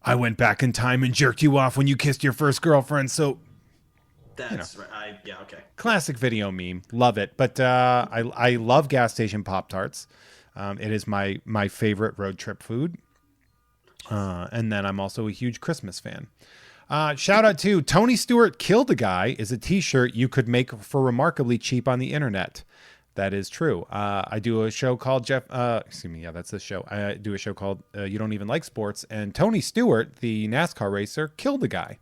I went back in time and jerked you off when you kissed your first girlfriend, so... That's right. Yeah, okay. Classic video meme. Love it. But I love gas station Pop-Tarts. It is my favorite road trip food. And then I'm also a huge Christmas fan. Shout out to Tony Stewart Killed a Guy is a t-shirt you could make for remarkably cheap on the internet. That is true. I do a show called that's the show. I do a show called You Don't Even Like Sports, and Tony Stewart, the NASCAR racer, killed a guy.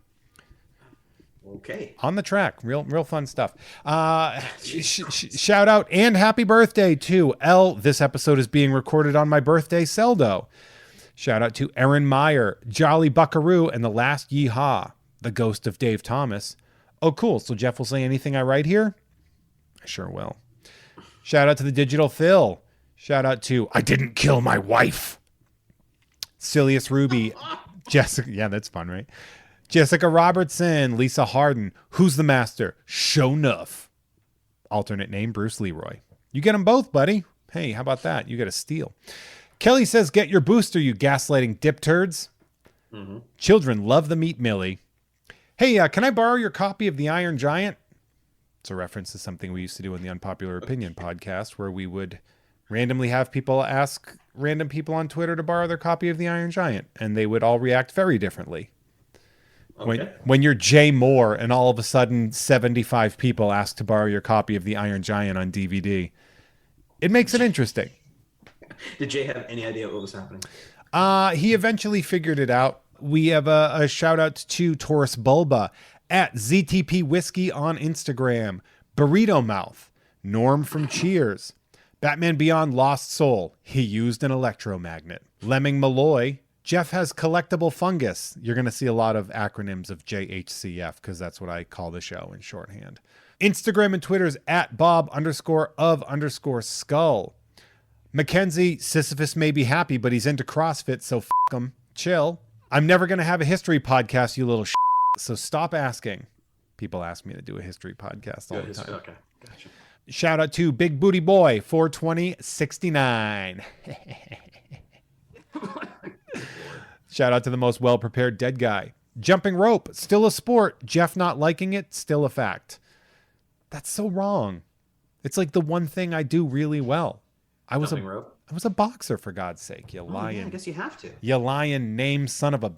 Okay. On the track. Real fun stuff. Shout out and happy birthday to L. This episode is being recorded on my birthday, Seldo. Shout out to Erin Meyer, Jolly Buckaroo, and The Last Yeehaw, the ghost of Dave Thomas. Oh, cool. So Jeff will say anything I write here? I sure will. Shout out to the Digital Phil. Shout out to I Didn't Kill My Wife. Silius Ruby. Jessica. Yeah, that's fun, right? Jessica Robertson. Lisa Harden. Who's the master? Show Nuff. Alternate name, Bruce Leroy. You get them both, buddy. Hey, how about that? You get a steal. Kelly says, get your booster, you gaslighting dip turds. Mm-hmm. Children love the meat Millie. Hey, can I borrow your copy of The Iron Giant? It's a reference to something we used to do in the Unpopular Opinion podcast, where we would randomly have people ask random people on Twitter to borrow their copy of The Iron Giant, and they would all react very differently. Okay. When you're Jay Moore and all of a sudden 75 people ask to borrow your copy of The Iron Giant on DVD, it makes it interesting. Did Jay have any idea what was happening? He eventually figured it out. We have a shout out to Taurus Bulba at ZTP Whiskey on Instagram, Burrito Mouth, Norm from Cheers, Batman Beyond Lost Soul, he used an electromagnet, Lemming Malloy, Jeff has collectible fungus. You're going to see a lot of acronyms of JHCF because that's what I call the show in shorthand. Instagram and Twitter's at Bob_of_skull. Mackenzie, Sisyphus may be happy, but he's into CrossFit, so f*** him. Chill. I'm never going to have a history podcast, you little so stop asking. People ask me to do a history podcast all the time. Okay, gotcha. Shout out to Big Booty Boy, 42069. Shout out to the most well-prepared dead guy. Jumping rope, still a sport. Jeff not liking it, still a fact. That's so wrong. It's like the one thing I do really well. I was a boxer, for God's sake, you lying. Yeah, I guess you have to. You lying name son of a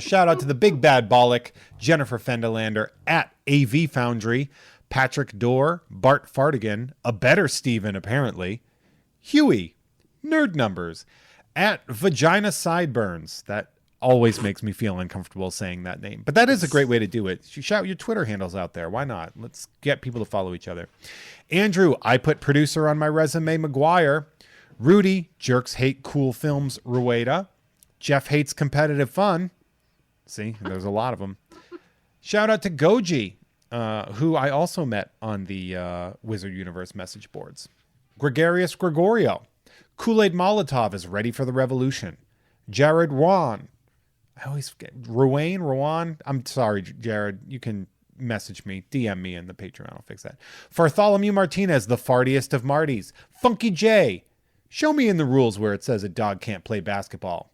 shout out to the big bad bollock, Jennifer Fendelander at AV Foundry, Patrick Dorr, Bart Fartigan, a better Steven apparently, Huey, Nerd Numbers, at Vagina Sideburns. That always makes me feel uncomfortable saying that name, but that is a great way to do it. You shout your Twitter handles out there. Why not? Let's get people to follow each other. Andrew, I put producer on my resume, McGuire. Rudy, jerks hate cool films, Rueda. Jeff hates competitive fun. See, there's a lot of them. Shout out to Goji, who I also met on the Wizard Universe message boards. Gregarious Gregorio. Kool-Aid Molotov is ready for the revolution. Jared Wan. I always forget. Rowan. I'm sorry, Jared. You can message me, DM me in the Patreon. I'll fix that. Bartholomew Martinez, the fartiest of Martys. Funky J. Show me in the rules where it says a dog can't play basketball.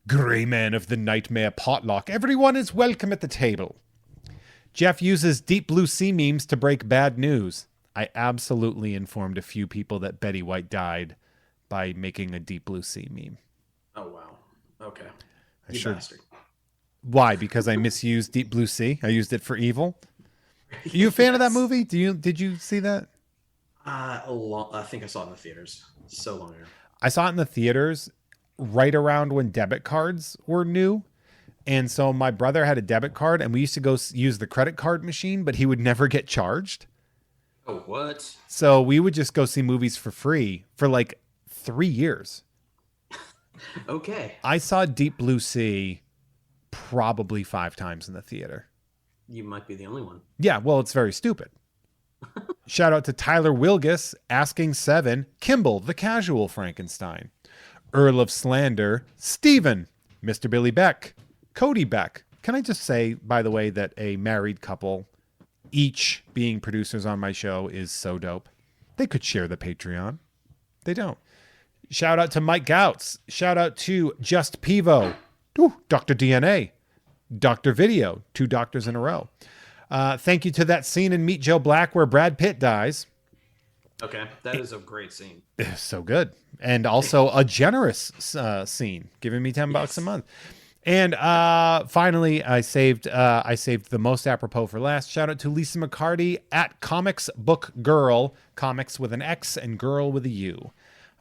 Gray man of the nightmare potluck. Everyone is welcome at the table. Jeff uses Deep Blue Sea memes to break bad news. I absolutely informed a few people that Betty White died by making a Deep Blue Sea meme. Oh, wow. Okay. Bastard. Why? Because I misused Deep Blue Sea? I used it for evil? Are you a fan of that movie? Did you see that? I think I saw it in the theaters so long ago. I saw it in the theaters right around when debit cards were new. And so my brother had a debit card and we used to go use the credit card machine, but he would never get charged. Oh, what? So we would just go see movies for free for like 3 years. Okay. I saw Deep Blue Sea probably 5 times in the theater. You might be the only one. Yeah, well, it's very stupid. Shout out to Tyler Wilgus, Asking 7, Kimball, the Casual Frankenstein, Earl of Slander, Steven, Mr. Billy Beck, Cody Beck. Can I just say, by the way, that a married couple, each being producers on my show, is so dope. They could share the Patreon. They don't. Shout out to Mike Gouts. Shout out to Just Pivo. Ooh, Dr. DNA. Dr. Video. 2 doctors in a row. Thank you to that scene in Meet Joe Black where Brad Pitt dies. Okay, that is a great scene. So good. And also a generous scene, giving me $10 a Yes. month. And finally, I saved the most apropos for last. Shout out to Lisa McCarty at Comics Book Girl, comics with an X and girl with a U.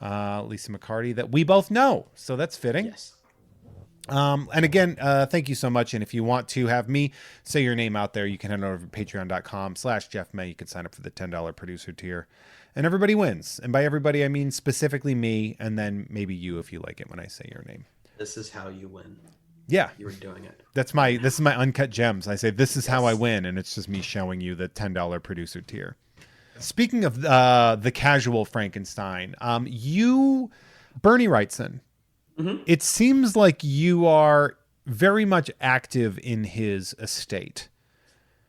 Lisa McCarty, that we both know, so that's fitting. Yes. And again, thank you so much. And if you want to have me say your name out there, you can head over to patreon.com/Jeff May. You can sign up for the $10 producer tier. And everybody wins. And by everybody, I mean specifically me, and then maybe you if you like it when I say your name. This is how you win. Yeah. You were doing it. This is my uncut gems. I say, this is how I Yes. win. And it's just me showing you the $10 producer tier. Speaking of the casual Frankenstein, Bernie Wrightson, it seems like you are very much active in his estate.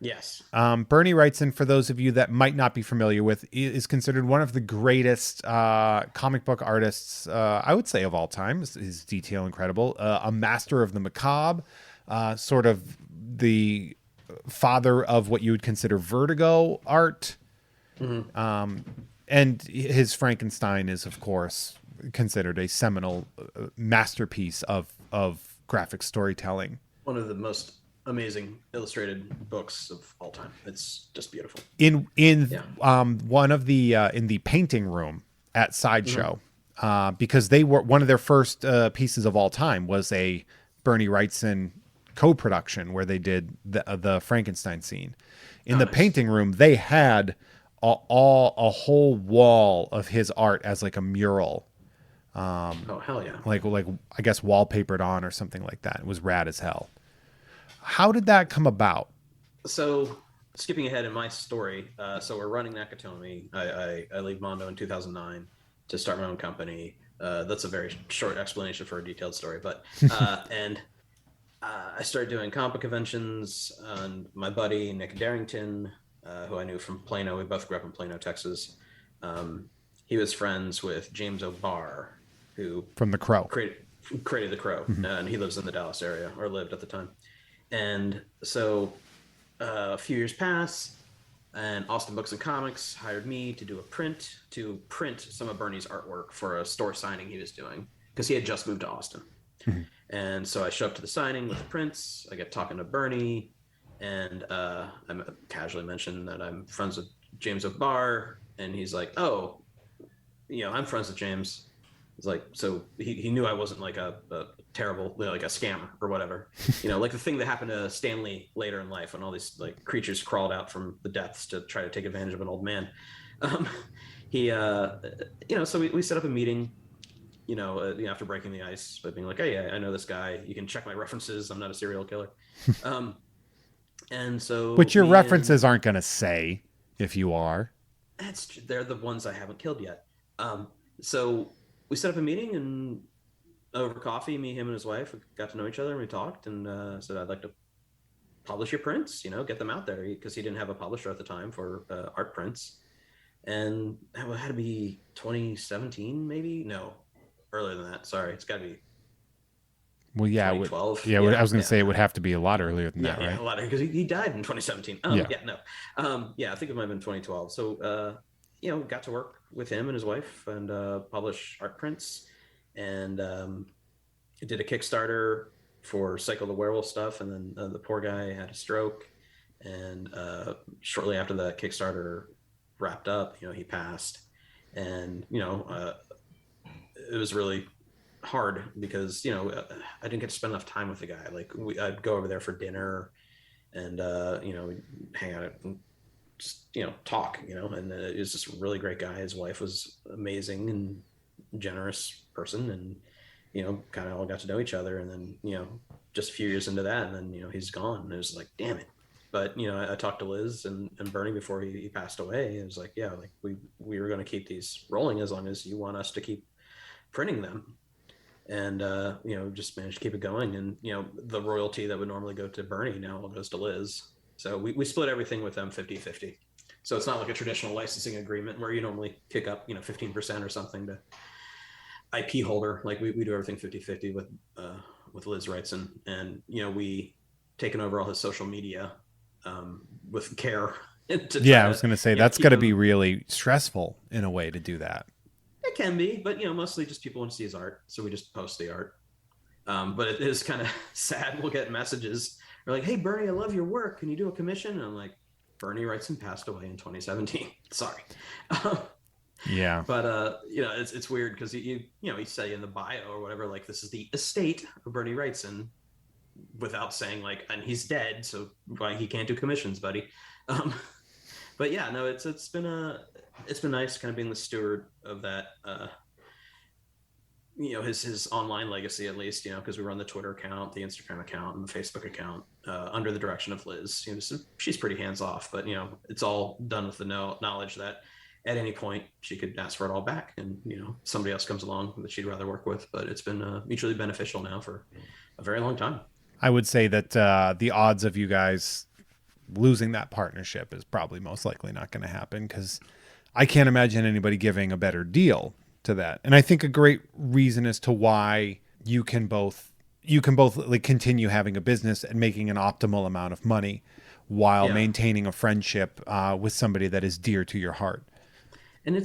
Yes. Bernie Wrightson, for those of you that might not be familiar with, is considered one of the greatest comic book artists, I would say, of all time. His detail incredible. A master of the macabre, sort of the father of what you would consider Vertigo art. And his Frankenstein is, of course, considered a seminal masterpiece of graphic storytelling. One of the most amazing illustrated books of all time. It's just beautiful. In one of the in the painting room at Sideshow, because they were one of their first pieces of all time was a Bernie Wrightson co-production where they did the Frankenstein scene. In the painting room, they had a whole wall of his art as like a mural. Oh hell yeah! Like I guess wallpapered on or something like that. It was rad as hell. How did that come about? So skipping ahead in my story, so we're running Nakatomi. I leave Mondo in 2009 to start my own company. That's a very short explanation for a detailed story, but and I started doing comic conventions. And my buddy Nick Darrington, who I knew from Plano, we both grew up in Plano, Texas. He was friends with James O'Barr, who From The Crow. created The Crow, and he lives in the Dallas area, or lived at the time. And so a few years pass, and Austin Books and Comics hired me to print some of Bernie's artwork for a store signing he was doing, because he had just moved to Austin. And so I show up to the signing with the prints. I get talking to Bernie, and I casually mention that I'm friends with James O'Barr, and he's like, "Oh, I'm friends with James." It's like, so he knew I wasn't like a terrible, like a scammer or whatever, like the thing that happened to Stanley later in life when all these like creatures crawled out from the depths to try to take advantage of an old man. So we set up a meeting, after breaking the ice by being like, "Hey, I know this guy. You can check my references. I'm not a serial killer." And so, Which your references aren't going to say if you are. They're the ones I haven't killed yet. So we set up a meeting, and over coffee, me, him, and his wife got to know each other, and we talked, and said, "I'd like to publish your prints, get them out there," because he didn't have a publisher at the time for art prints. And it had to be 2017, maybe? No, earlier than that. Sorry, it's got to be. Well, yeah, 2012. I was going to say it would have to be a lot earlier than that, right? Yeah, a lot because he died in 2017. I think it might have been 2012. So, got to work with him and his wife and publish art prints, and did a Kickstarter for Cycle the Werewolf stuff, and then the poor guy had a stroke, and shortly after that Kickstarter wrapped up, he passed, and it was really hard because I didn't get to spend enough time with the guy. Like I'd go over there for dinner, and hang out and just talk, and he was just a really great guy. His wife was amazing and generous person, and kind of all got to know each other. And then just a few years into that, and then he's gone, and it was like, damn it. But I talked to Liz and Bernie before he passed away. It was like, yeah, like we were going to keep these rolling as long as you want us to keep printing them. And just managed to keep it going. And the royalty that would normally go to Bernie now goes to Liz. So we split everything with them 50-50. So it's not like a traditional licensing agreement where you normally kick up 15% or something to IP holder. Like we do everything 50-50 with Liz Wrightson. And we taken over all his social media with care to try Yeah, I was to, going to say you know, that's keep got to be him. really stressful in a way to do that. It can be, but mostly just people want to see his art, so we just post the art. But it is kind of sad. We'll get messages. They're like, "Hey, Bernie, I love your work. Can you do a commission?" And I'm like, "Bernie Wrightson passed away in 2017. Sorry." Yeah. But it's weird because you say in the bio or whatever, like, this is the estate of Bernie Wrightson, without saying like, and he's dead, so why he can't do commissions, buddy. Um, but yeah, no, it's been nice kind of being the steward of that. His online legacy, at least, because we run the Twitter account, the Instagram account, and the Facebook account under the direction of Liz. So she's pretty hands off, but it's all done with the knowledge that at any point she could ask for it all back, and somebody else comes along that she'd rather work with. But it's been mutually beneficial now for a very long time. I would say that the odds of you guys losing that partnership is probably most likely not going to happen, because I can't imagine anybody giving a better deal to that. And I think a great reason as to why you can both like continue having a business and making an optimal amount of money while Yeah, maintaining a friendship with somebody that is dear to your heart. and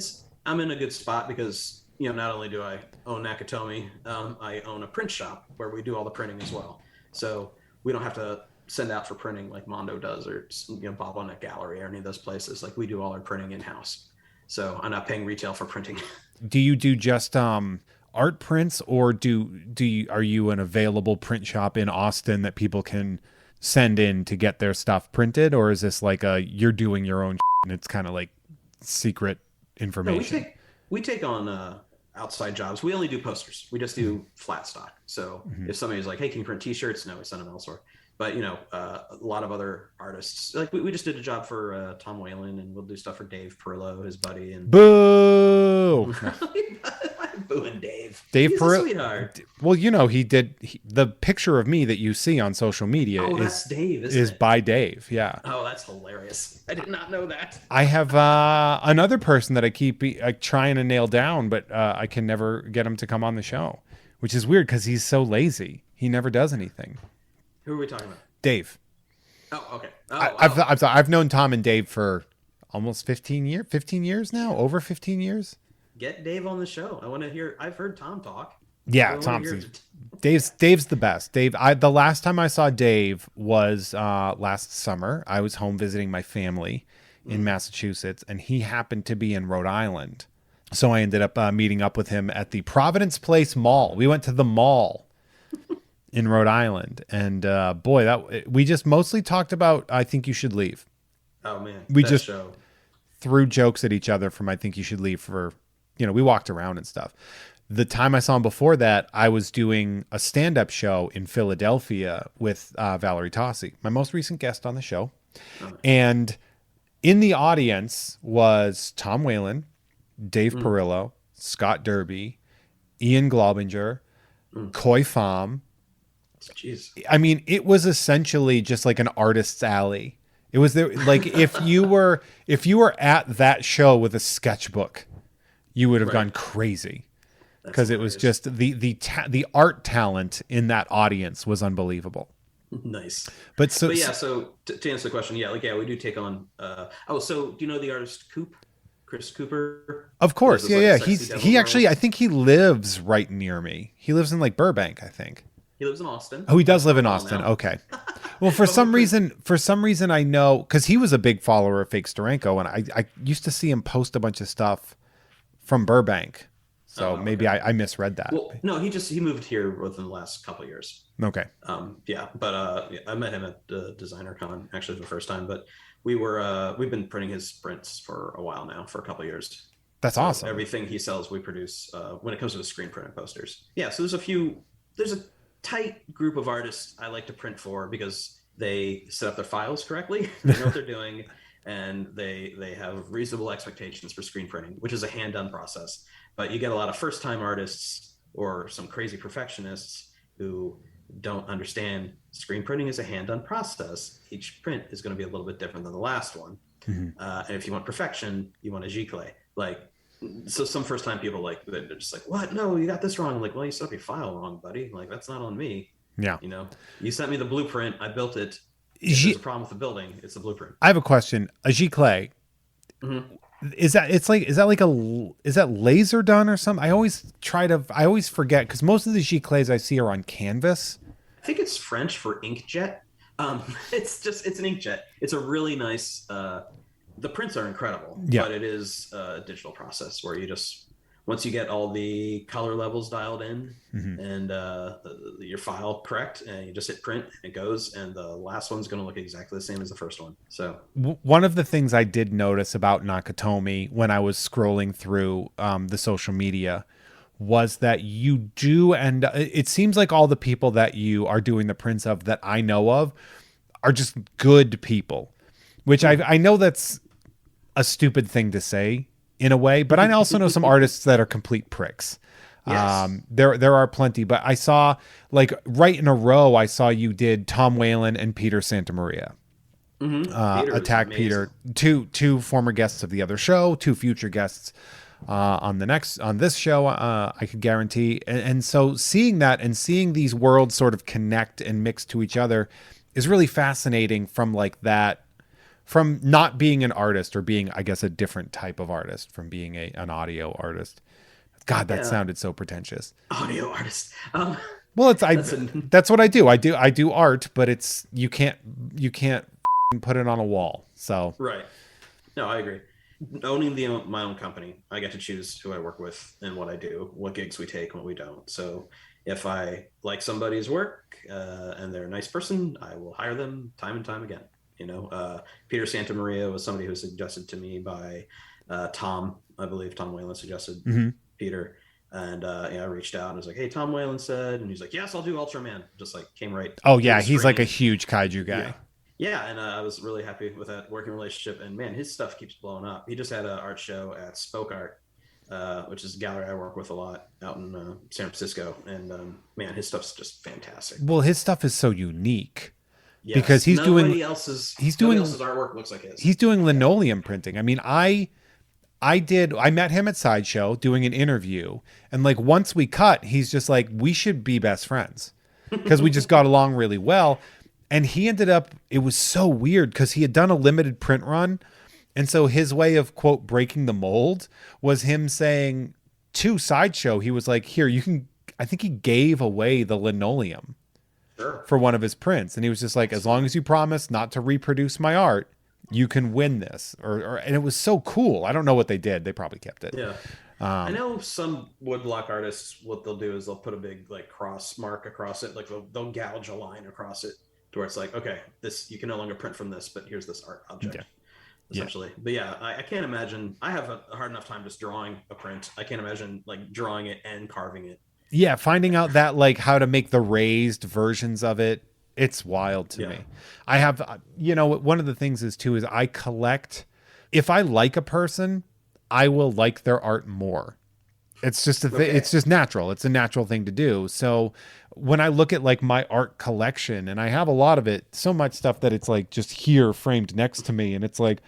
I'm in a good spot because not only do I own Nakatomi, I own a print shop where we do all the printing as well. So we don't have to send out for printing like Mondo does, or Bottleneck Gallery or any of those places. Like, we do all our printing in house. So I'm not paying retail for printing. Do you do just art prints, or are you an available print shop in Austin that people can send in to get their stuff printed, or is this like you're doing your own and it's kind of like secret No, information? we take on outside jobs. We only do posters. We just do flat stock. So Mm-hmm. if somebody's like, "Hey, can you print T-shirts?" No, we send them elsewhere. But a lot of other artists, like we just did a job for Tom Whalen, and we'll do stuff for Dave Perillo, his buddy, and Boo! No. booing Dave. Dave He's a Perillo. sweetheart. Well, the picture of me that you see on social media Oh, is that's Dave, isn't is it? by Dave. Yeah. Oh, that's hilarious. I did not know that. I have another person that I keep trying to nail down, but I can never get him to come on the show, which is weird because he's so lazy. He never does anything. Who are we talking about? Dave. Oh, okay. I, Oh, I've, wow. I've known Tom and Dave for almost 15 years now, over 15 years. Get Dave on the show. I want to hear. I've heard Tom talk. I Yeah, want to Tom's hear. Dave's the best. The last time I saw Dave was last summer. I was home visiting my family in Massachusetts, and he happened to be in Rhode Island. So I ended up meeting up with him at the Providence Place Mall. We went to the mall in Rhode Island, and boy, that we just mostly talked about I Think You Should Leave. Oh man, We that just show. threw jokes at each other from I Think You Should Leave for, we walked around and stuff. The time I saw him before that, I was doing a stand-up show in Philadelphia with Valerie Tossi, my most recent guest on the show. Oh, And in the audience was Tom Whalen, Dave mm, Perillo, Scott Derby, Ian Globinger, mm. Koi Pham. Jeez. I mean, it was essentially just like an artist's alley. It was there, like if you were at that show with a sketchbook, you would have Right. gone crazy, That's because it was hilarious. just the art talent in that audience was unbelievable. Nice. But so, But yeah, so to answer the question, yeah, we do take on. So do you know the artist Chris Cooper? of He does course, this, yeah, like, yeah. sexy devil He actually, I girls. think he lives right near me. He lives in like Burbank, I think. He lives in Austin. Oh, he does live For a in while Austin. now. Okay. Well, But we print. for some reason, I know because he was a big follower of Fake Steranko, and I used to see him post a bunch of stuff from Burbank. So Oh, maybe okay. I misread that. Well, no, he moved here within the last couple of years. Okay. Yeah, but yeah, I met him at Designer Con actually for the first time. But we've been printing his prints for a while now, for a couple of years. That's So awesome. everything he sells, we produce when it comes to the screen print and posters. Yeah, so there's a tight group of artists I like to print for because they set up their files correctly, they know what they're doing, and they have reasonable expectations for screen printing, which is a hand-done process. But you get a lot of first-time artists or some crazy perfectionists who don't understand screen printing is a hand-done process. Each print is going to be a little bit different than the last one. Mhm. And if you want perfection, you want a giclée. Like, so some first time people, like, they're just like, what? No, you got this wrong. I'm like, well, you set up your file wrong, buddy. Like, that's not on me. Yeah. You sent me the blueprint. I built it. If there's a G- problem with the building, it's the blueprint. I have a question. A giclée, Hmm. is that laser done or something? I always forget because most of the giclées I see are on canvas. I think it's French for inkjet. It's an inkjet. It's a really nice. The prints are incredible, Yeah. but it is a digital process where you just once you get all the color levels dialed in Mm-hmm. and your file correct, and you just hit print, and it goes, and the last one's going to look exactly the same as the first one. So One of the things I did notice about Nakatomi when I was scrolling through the social media was that you do, and it seems like all the people that you are doing the prints of that I know of are just good people, which I know that's a stupid thing to say in a way, but I also know some artists that are complete pricks. yes. There are plenty, but I saw like right in a row, I saw you did Tom Whalen and Peter Santamaria. Peter is Attack amazing. Peter, two former guests of the other show, two future guests on this show. I could guarantee, and so seeing that and seeing these worlds sort of connect and mix to each other is really fascinating. From like that, from not being an artist or being, I guess, a different type of artist, from being an audio artist. God, that Yeah, sounded so pretentious. audio artist. Well, That's a that's what I do. I do art, but it's you can't put it on a wall. So right. No, I agree. Owning my own company, I get to choose who I work with and what I do, what gigs we take, and what we don't. So if I like somebody's work and they're a nice person, I will hire them time and time again. Peter Santamaria was somebody who was suggested to me by Tom. I believe Tom Whalen suggested mhm. Peter. And I reached out and was like, "Hey, Tom Whalen said," and he's like, "Yes, I'll do Ultraman." Just like came right Oh through yeah, the he's like a screen. huge kaiju Yeah, guy. yeah, and I was really happy with that working relationship. And man, his stuff keeps blowing up. He just had an art show at Spoke Art, which is a gallery I work with a lot out in San Francisco. And man, his stuff's just fantastic. Well, his stuff is so unique because Yes, he's nobody doing else's artwork looks like his. he's doing Yeah, linoleum printing. I mean, I met him at Sideshow doing an interview, and like once we cut, he's just like, we should be best friends because we just got along really well. And he ended up, it was so weird because he had done a limited print run. And so his way of, quote, breaking the mold was him saying to Sideshow, he was like, here, you can, I think he gave away the linoleum sure, for one of his prints. And he was just like, as awesome. long as you promise not to reproduce my art, you can win this. And it was so cool. I don't know what they did. They probably kept it. Yeah. I know some woodblock artists, what they'll do is they'll put a big like cross mark across it, like they'll gouge a line across it to where it's like, okay, this you can no longer print from this, but here's this art Yeah. object, Yeah. essentially. But yeah, I can't imagine. I have a hard enough time just drawing a print. I can't imagine like drawing it and carving it. Yeah. Finding out that like how to make the raised versions of it. It's wild to Yeah. me. I have, one of the things is too, is I collect, if I like a person, I will like their art more. It's just a thing. Okay. It's just natural. It's a natural thing to do. So when I look at like my art collection, and I have a lot of it, so much stuff that it's like just here framed next to me. And it's like,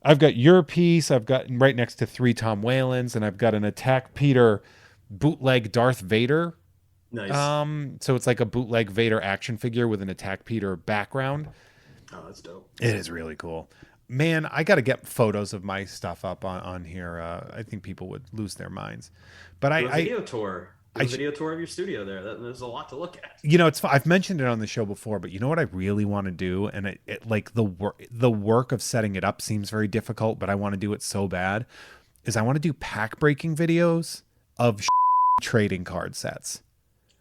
I've got your piece. I've got right next to three Tom Whalens, and I've got an Attack Peter bootleg Darth Vader. Nice. So it's like a bootleg Vader action figure with an Attack Peter background. Oh, that's dope. It is really cool. Man, I got to get photos of my stuff up on here. I think people would lose their minds. But Do a I, video tour. Do I a sh- video tour of your studio there. There's a lot to look at. it's I've mentioned it on the show before, but you know what I really want to do, and it like the work of setting it up seems very difficult, but I want to do it so bad. Is I want to do pack breaking videos of trading card sets.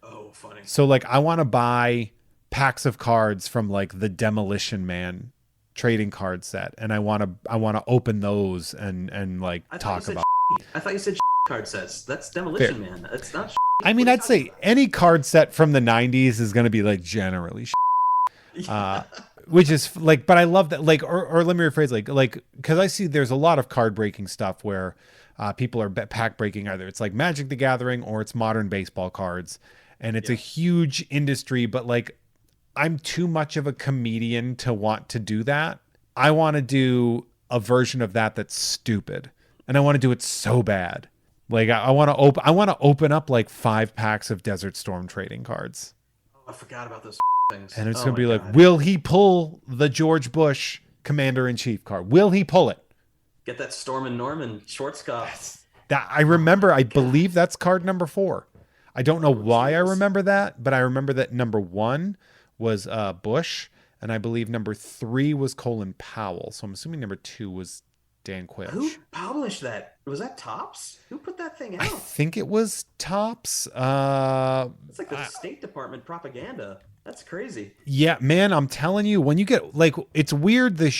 Oh, funny. So like I want to buy packs of cards from like the Demolition Man trading card set, and I want to open those and like I thought you talk said about. I thought you said card sets. That's Fair. Demolition Man. That's not. I mean, What are you I'd talking say any card set from the '90s is going to be like generally, about? which is like, but I love that. Like, or let me rephrase, like, because I see there's a lot of card breaking stuff where people are pack breaking either it's like Magic the Gathering or it's modern baseball cards, and it's a Yeah. huge industry. But like, I'm too much of a comedian to want to do that. I want to do a version of that that's stupid, and I want to do it so bad. Like I want to open up like 5 packs of Desert Storm trading cards. Oh, I forgot about those things. And it's Oh going to my be like, god. will he pull the George Bush Commander-in-Chief card? Will he pull it? Get that Storm and Norman Schwarzkopf. That I Oh my remember. I god. believe that's card number 4. I don't know Oh why I Jesus. remember that, but I remember that number 1 was Bush, and I believe number 3 was Colin Powell. So I'm assuming number 2 was Dan Who Quich. published that? Was that Tops? Who put that thing I out? think it was Tops. It's like the State Department propaganda. That's crazy. Yeah, man, I'm telling you, when you get like, it's weird the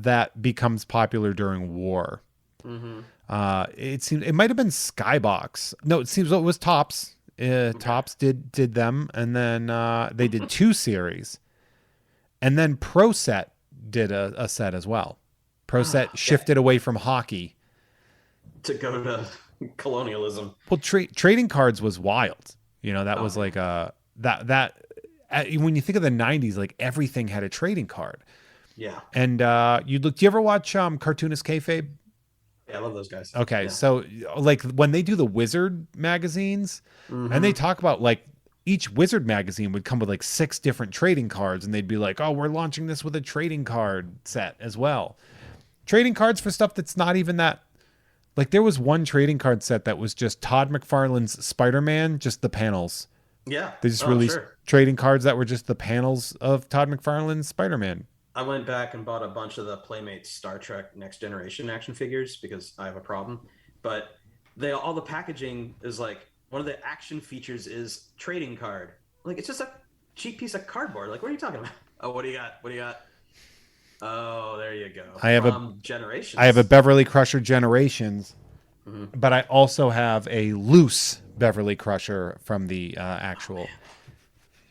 that becomes popular during war. Mm-hmm. It seems it might have been Skybox. No, it seems it was Tops. Okay. Tops did them, and then they did 2 series, and then ProSet did a set as well. ProSet Yeah. shifted away from hockey. To go to colonialism. Well, trading cards was wild. You know, that Oh was man. like when you think of the '90s, like everything had a trading card. Yeah. And you look. Do you ever watch Cartoonist Kayfabe? Yeah, I love those guys. Okay, Yeah. so like when they do the Wizard magazines, and they Mm-hmm. talk about like each Wizard magazine would come with like 6 different trading cards, and they'd be like, "Oh, we're launching this with a trading card set as well." Trading cards for stuff that's not even that. Like there was one trading card set that was just Todd McFarlane's Spider-Man, just the panels. Yeah. They just Oh, released sure. trading cards that were just the panels of Todd McFarlane's Spider-Man. I went back and bought a bunch of the Playmates Star Trek Next Generation action figures because I have a problem. But they all the packaging is like one of the action features is trading card. Like it's just a cheap piece of cardboard. Like what are you talking about? Oh, what do you got? What do you got? Oh, there you go. I have a From I have a Generations. Beverly Crusher Generations, Mm-hmm. but I also have a loose Beverly Crusher from the Oh actual. man,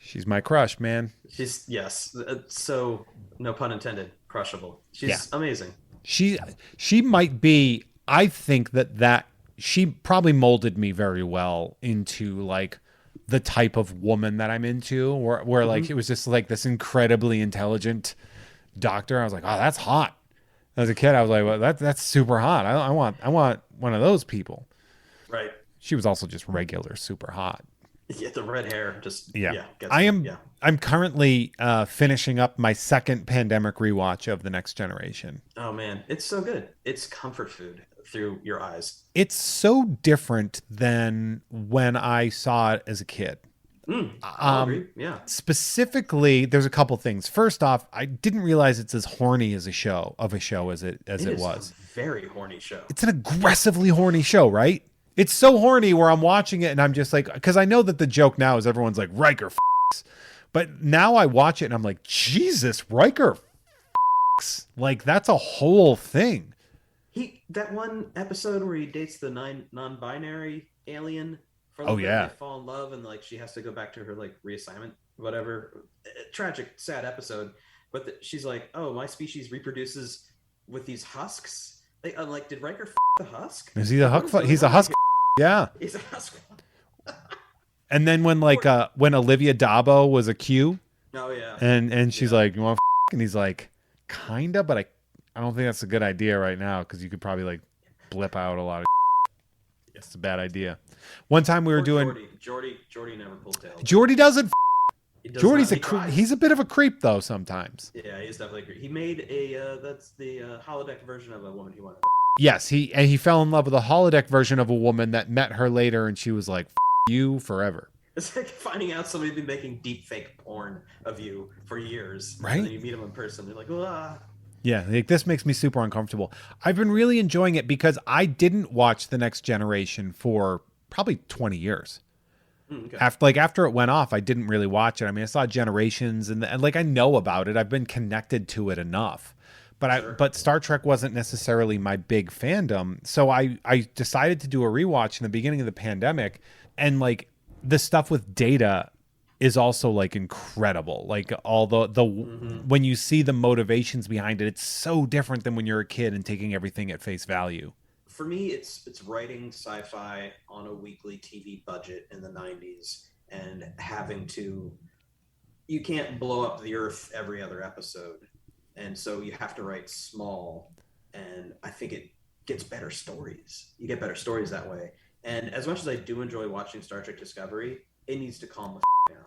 She's my crush, man. she's yes, so no pun intended, crushable. Yeah, She's amazing. she she might be. I think that she probably molded me very well into like the type of woman that I'm into, where like Mm-hmm. it was just like this incredibly intelligent doctor. I was like, oh, that's hot. As a kid, I was like, well, that's super hot. I want one of those people. Right. She was also just regular, super hot. Yeah, the red hair just Yeah. yeah gets I me. am Yeah. I'm currently finishing up my second pandemic rewatch of The Next Generation. Oh man, it's so good. It's comfort food through your eyes. It's so different than when I saw it as a kid. I'll agree. Yeah, Specifically, there's a couple things. First off, I didn't realize it's as horny as a show as it it is a was. very horny show. It's an aggressively horny show, right? It's so horny where I'm watching it and I'm just like, because I know that the joke now is everyone's like Riker f***s, but now I watch it and I'm like, Jesus, Riker f***s. Like that's a whole thing. He that one episode where he dates the non-binary alien for a Oh little bit and yeah, they fall in love and like she has to go back to her like reassignment, whatever. Tragic, sad episode. But she's like, oh, my species reproduces with these husks. Like, I'm like, did Riker the husk? is he a Like, what huck? is going He's a on husk. here? Yeah. He's a husk. And then when like when Olivia Dabo was a Q Oh yeah, and she's yeah. like, you want and he's like, kinda, but I don't think that's a good idea right now because you could probably like blip out a lot of. It's a bad idea. One time we were Poor doing. Jordy never pulled tail. Jordy doesn't. He does Jordy's not. a He tries. he's a bit of a creep though sometimes. Yeah, he's definitely agree. He made a that's the holodeck version of a woman he wanted. Yes, he fell in love with a holodeck version of a woman that met her later, and she was like, F- "You forever." It's like finding out somebody's been making deep fake porn of you for years, and Right? then you meet them in person. You're like, ah, Yeah, like this makes me super uncomfortable. I've been really enjoying it because I didn't watch The Next Generation for probably 20 years. okay, After it went off, I didn't really watch it. I mean, I saw Generations and like I know about it. I've been connected to it enough. sure. But Star Trek wasn't necessarily my big fandom. So I decided to do a rewatch in the beginning of the pandemic and like the stuff with Data is also like incredible. Like all the Hmm. when you see the motivations behind it, it's so different than when you're a kid and taking everything at face value. For me, it's writing sci-fi on a weekly TV budget in the '90s and having to. You can't blow up the Earth every other episode, and so you have to write small. And I think it gets better stories. You get better stories that way. And as much as I do enjoy watching Star Trek Discovery, it needs to calm the down.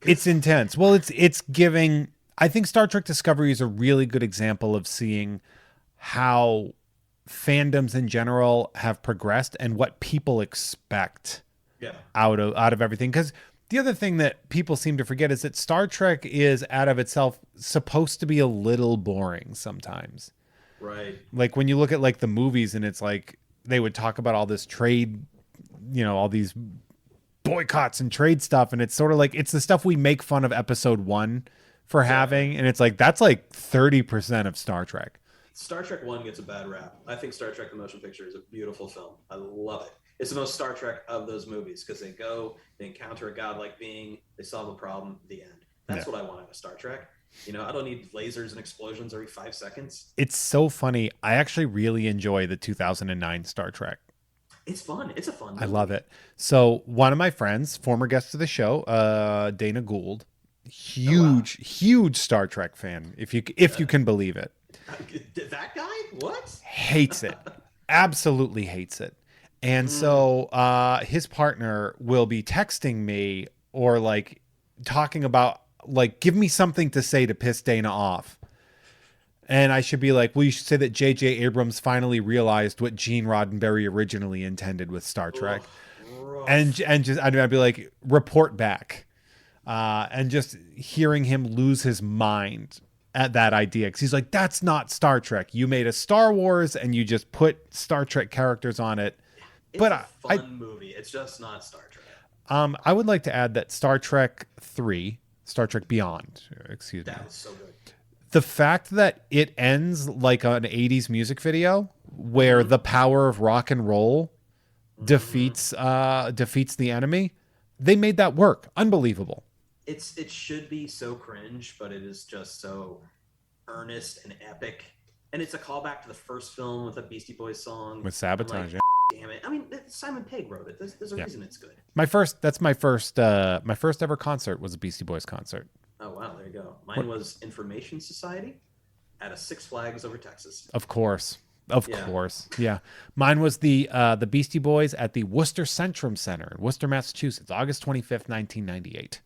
It's intense. Well, it's giving. I think Star Trek Discovery is a really good example of seeing how fandoms in general have progressed and what people expect Yeah. out of everything. Because the other thing that people seem to forget is that Star Trek is out of itself supposed to be a little boring sometimes. Right. Like when you look at like the movies and it's like they would talk about all this trade, all these boycotts and trade stuff, and it's sort of like it's the stuff we make fun of episode 1 for Exactly. having, and it's like that's like 30% of Star Trek. Star Trek One gets a bad rap. I think Star Trek: The Motion Picture is a beautiful film. I love it. It's the most Star Trek of those movies because they encounter a godlike being, they solve a problem, the end. Yeah. That's what I want out of Star Trek. I don't need lasers and explosions every 5 seconds. It's so funny. I actually really enjoy the 2009 Star Trek. It's fun. It's a fun I movie. love it. So one of my friends, former guest of the show, Dana Gould, Oh wow, huge Star Trek fan, if you can believe it. that guy? What? Hates it. Absolutely hates it. And so his partner will be texting me or like talking about like give me something to say to piss Dana off. And I should be like, well, you should say that J.J. Abrams finally realized what Gene Roddenberry originally intended with Star Trek. Ugh, rough. And just I'd be like, report back. And just hearing him lose his mind at that idea. Because he's like, that's not Star Trek. You made a Star Wars and you just put Star Trek characters on it. It's But a fun movie. It's just not Star Trek. I would like to add that Star Trek 3, Star Trek Beyond, excuse me. That was so good. The fact that it ends like an 80s music video where the power of rock and roll defeats the enemy, they made that work. Unbelievable. It should be so cringe, but it is just so earnest and epic. And it's a callback to the first film with a Beastie Boys song. With I'm Sabotage. like, damn it. I mean, Simon Pegg wrote it. There's a Yeah. reason it's good. My first ever concert was a Beastie Boys concert. Oh, wow. There you go. Mine was Information Society at a Six Flags over Texas. Of course. Of Yeah. course. Yeah. Mine was the Beastie Boys at the Worcester Centrum Center in Worcester, Massachusetts, August 25th, 1998.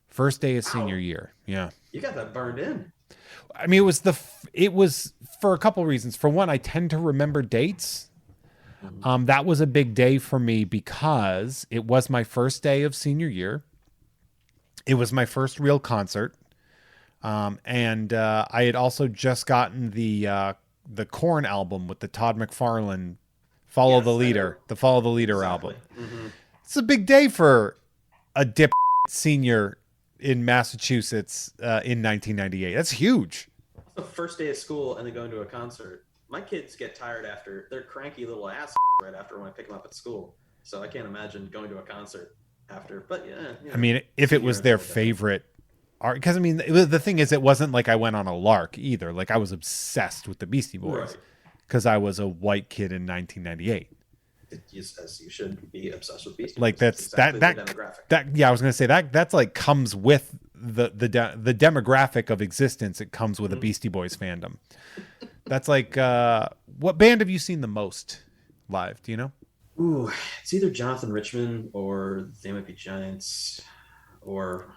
First day of senior year. Yeah. You got that burned in. I mean, it was for a couple reasons. For one, I tend to remember dates. That was a big day for me because it was my first day of senior year. It was my first real concert. And I had also just gotten the Korn album with the Todd McFarlane Follow Yes, the I Leader, know. the Follow the Leader Exactly. album. It's a big day for a dip senior in Massachusetts in 1998. That's huge. The first day of school and then going to a concert. My kids get tired after they're cranky little ass right after when I pick them up at school. So I can't imagine going to a concert after. But yeah, I mean, if it was their favorite art, because I mean, the thing is, it wasn't like I went on a lark either. Like I was obsessed with the Beastie Boys Right. because I was a white kid in 1998. As you should be obsessed with Beastie Like Boys. that's exactly that the demographic. that yeah, I was gonna say that's like comes with the demographic of existence. It comes with a Beastie Boys fandom. That's like what band have you seen the most live? Do you know? Ooh, it's either Jonathan Richman or They Might Be Giants or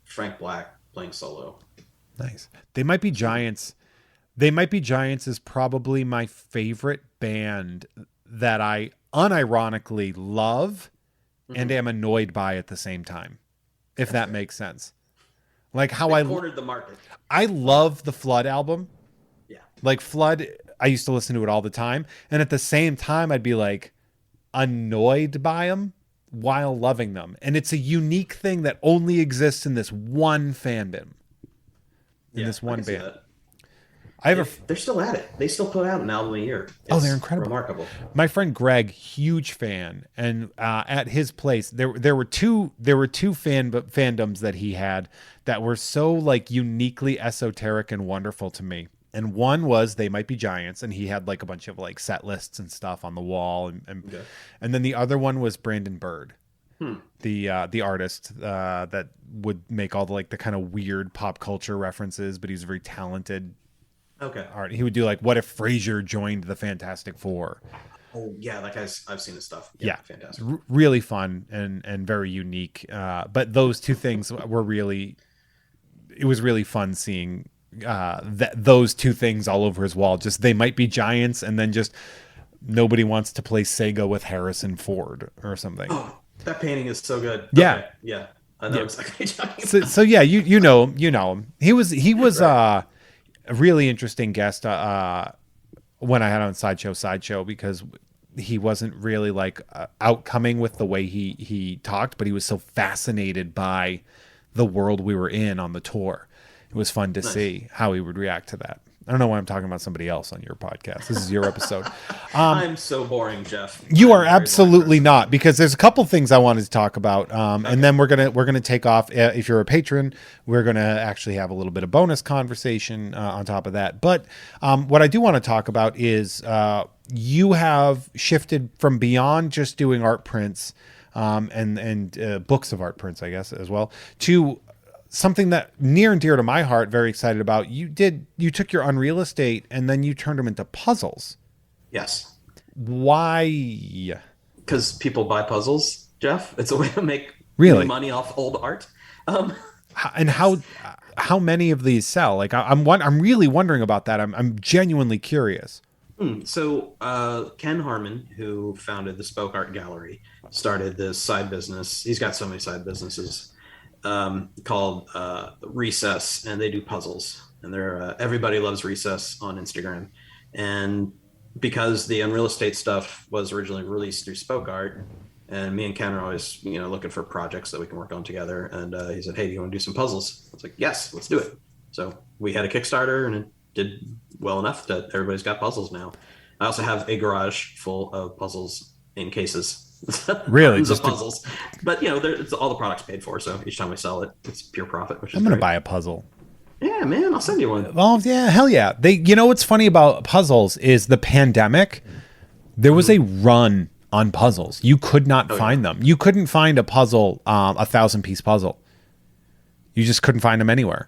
Frank Black playing solo. Nice. They Might Be Giants. They Might Be Giants is probably my favorite band that I unironically love and am annoyed by at the same time. If that makes sense. Like how They cornered the market. I love the Flood album. Yeah. Like Flood, I used to listen to it all the time. And at the same time, I'd be like annoyed by them while loving them. And it's a unique thing that only exists in this one fandom. In this one band. They're still at it. They still put out an album a year. It's they're incredible. Remarkable. My friend Greg, huge fan, and at his place there were two fandoms that he had that were so like uniquely esoteric and wonderful to me. And one was They Might Be Giants, and he had like a bunch of like set lists and stuff on the wall, and then the other one was Brandon Bird, the artist that would make all the like the kind of weird pop culture references, but he's very talented. Okay. Art. He would do like, what if Frasier joined the Fantastic Four? Oh yeah, that guy's. I've seen his stuff. Yeah, Yeah, fantastic. really fun and very unique. But those two things were really, it was really fun seeing those two things all over his wall. Just they might be giants, and then just nobody wants to play Sega with Harrison Ford or something. Oh, that painting is so good. Yeah, Okay, yeah, I know exactly what you're talking so, about. so yeah, you know him. He was Right. a really interesting guest when I had on Sideshow because he wasn't really like outcoming with the way he talked, but he was so fascinated by the world we were in on the tour. It was fun to Nice. see how he would react to that. I don't know why I'm talking about somebody else on your podcast. This is your episode. Um, I'm so boring, Jeff. you I'm are a very boring absolutely person. not, because there's a couple things I wanted to talk about, and Okay. then we're gonna take off. If you're a patron, we're gonna actually have a little bit of bonus conversation on top of that. But what I do want to talk about is you have shifted from beyond just doing art prints and books of art prints, I guess, as well, to something that near and dear to my heart. Very excited about. You took your Unreal Estate and then you turned them into puzzles. Yes, Why? because people buy puzzles, Jeff. It's a way to make new Really? money off old art. Um, And how many of these sell? Like I'm really wondering about that. I'm genuinely curious. Ken Harmon, who founded the Spoke Art Gallery, started this side business. He's got so many side businesses called Recess, and they do puzzles. And they're everybody loves Recess on Instagram. And because the Unreal Estate stuff was originally released through Spoke Art, and me and Ken are always looking for projects that we can work on together. And he said, "Hey, do you want to do some puzzles?" I was like, "Yes, let's do it." So we had a Kickstarter, and it did well enough that everybody's got puzzles now. I also have a garage full of puzzles in cases, Really, tons of just to, puzzles. But it's all the products paid for, so each time we sell it, it's pure profit, which I'm is gonna great. buy a puzzle. Yeah, man, I'll send you one. Oh yeah, hell yeah. What's funny about puzzles is the pandemic. There was Mm-hmm. a run on puzzles. You could not Oh yeah, find them. You couldn't find a puzzle, 1,000 piece puzzle. You just couldn't find them anywhere.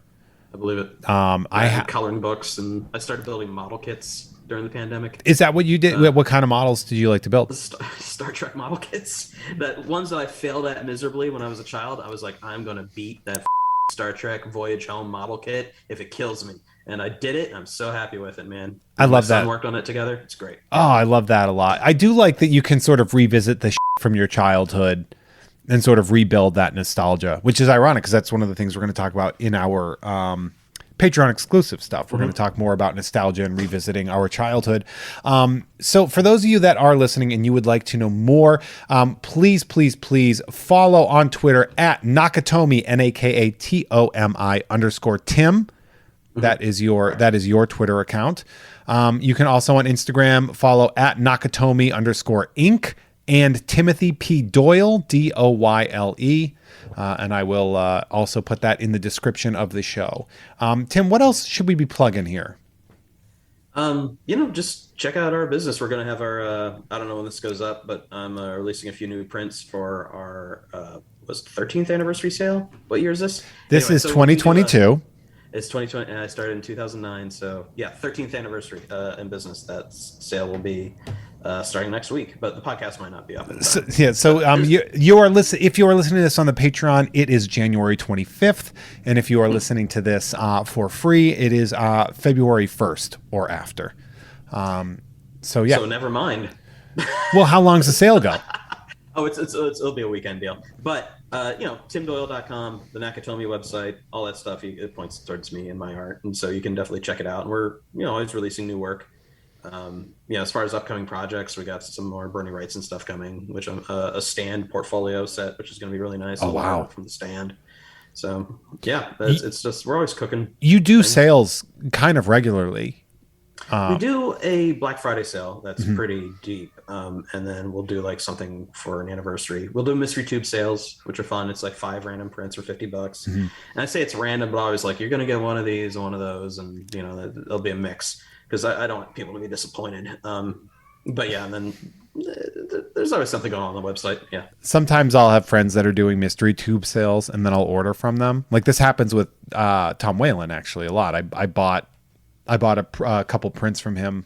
I believe it. I And coloring books, and I started building model kits during the pandemic. Is that what you did? What kind of models did you like to build? Star Trek model kits. That ones that I failed at miserably when I was a child. I was like, I'm gonna beat that Star Trek Voyage Home model kit if it kills me. And I did it. And I'm so happy with it, man. I My love son that. worked on it together. It's great. Oh, I love that a lot. I do like that you can sort of revisit the from your childhood and sort of rebuild that nostalgia, which is ironic because that's one of the things we're going to talk about in our Patreon exclusive stuff. We're going to talk more about nostalgia and revisiting our childhood. So for those of you that are listening and you would like to know more, please, please, please follow on Twitter at Nakatomi, NAKATOMI_Tim. That is your Twitter account. You can also on Instagram follow at Nakatomi_Inc. and Timothy P. Doyle, Doyle. And I will also put that in the description of the show. Tim, what else should we be plugging here? Just check out our business. We're gonna have our I don't know when this goes up, but I'm releasing a few new prints for our was it 13th anniversary sale. What year is this? This Anyway, is so we do 2022. it's 2020, and I started in 2009. So yeah, 13th anniversary in business. That sale will be starting next week, but the podcast might not be up in time. You are listen. If you are listening to this on the Patreon, it is January 25th, and if you are listening to this for free, it is February 1st or after. So yeah. So never mind. Well, how long's the sale go? Oh, it'll be a weekend deal. But timdoyle.com, the Nakatomi website, all that stuff, it points towards me and my art, and so you can definitely check it out. And we're always releasing new work. As far as upcoming projects, we got some more Bernie Wrightson stuff coming, which a stand portfolio set, which is going to be really nice. Oh wow! From the stand. So yeah, it's just we're always cooking. You do things. Sales kind of regularly. We do a Black Friday sale that's pretty deep, and then we'll do like something for an anniversary. We'll do mystery tube sales, which are fun. It's like 5 random prints for $50. And I say it's random, but I always like you're going to get one of these and one of those, and there'll be a mix because I don't want people to be disappointed. But yeah, and then there's always something going on the website. Yeah. Sometimes I'll have friends that are doing mystery tube sales, and then I'll order from them. Like this happens with Tom Whalen actually a lot. I bought a couple prints from him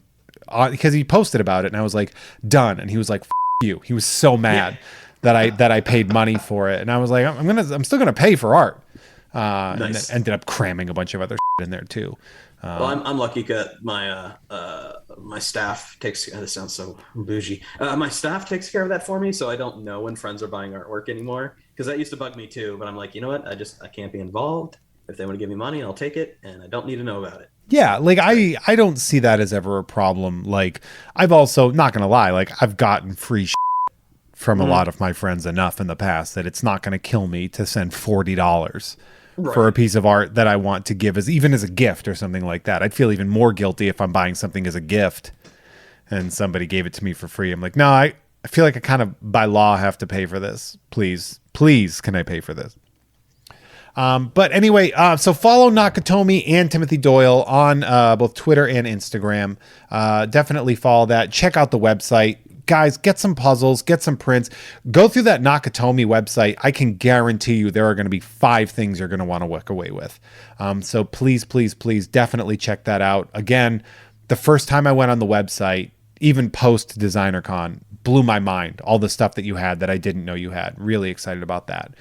because he posted about it, and I was like, done. And he was like, F you. He was so mad that I paid money for it. And I was like, I'm still gonna pay for art. And then ended up cramming a bunch of other shit in there too. Well, I'm lucky that my staff takes. This sounds so bougie. My staff takes care of that for me, so I don't know when friends are buying artwork anymore. Because that used to bug me too. But I'm like, you know what? I can't be involved. If they want to give me money, I'll take it, and I don't need to know about it. Yeah, like I don't see that as ever a problem. Like I've also, not gonna lie, like I've gotten free shit from a lot of my friends enough in the past that it's not gonna kill me to send $40 for a piece of art that I want to give as even as a gift or something like that. I'd feel even more guilty if I'm buying something as a gift and somebody gave it to me for free. I'm like, no, I feel like I kind of by law have to pay for this. Please, can I pay for this? But anyway, so follow Nakatomi and Timothy Doyle on both Twitter and Instagram. Definitely follow that. Check out the website. Guys, get some puzzles, get some prints. Go through that Nakatomi website. I can guarantee you there are going to be 5 things you're going to want to walk away with. So please, definitely check that out. Again, the first time I went on the website, even post DesignerCon, blew my mind. All the stuff that you had that I didn't know you had. Really excited about that.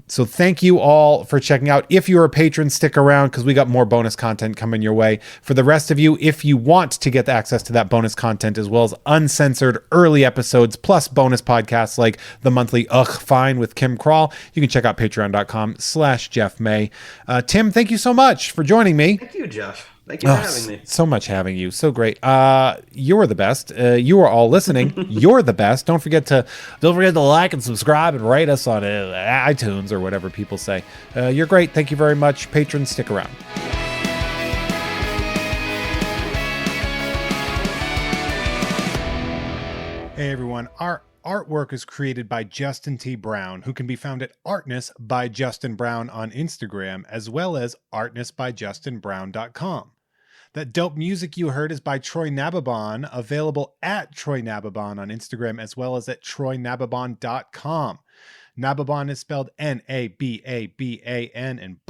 So thank you all for checking out. If you're a patron, stick around because we got more bonus content coming your way. For the rest of you, if you want to get access to that bonus content as well as uncensored early episodes plus bonus podcasts like the monthly Fine with Kim Crawl, you can check out patreon.com/Jeff May. Tim, thank you so much for joining me. Thank you, Jeff. Thank you for having me. So much having you. So great. You're the best. You are all listening. You're the best. Don't forget to like and subscribe and rate us on iTunes or whatever people say. You're great. Thank you very much. Patrons, stick around. Hey everyone. Our artwork is created by Justin T. Brown, who can be found at Artness by Justin Brown on Instagram, as well as artnessbyjustinbrown.com. That dope music you heard is by Troy Nababon, available at Troy Nababon on Instagram, as well as at troynababon.com. Nababon is spelled Nababan, and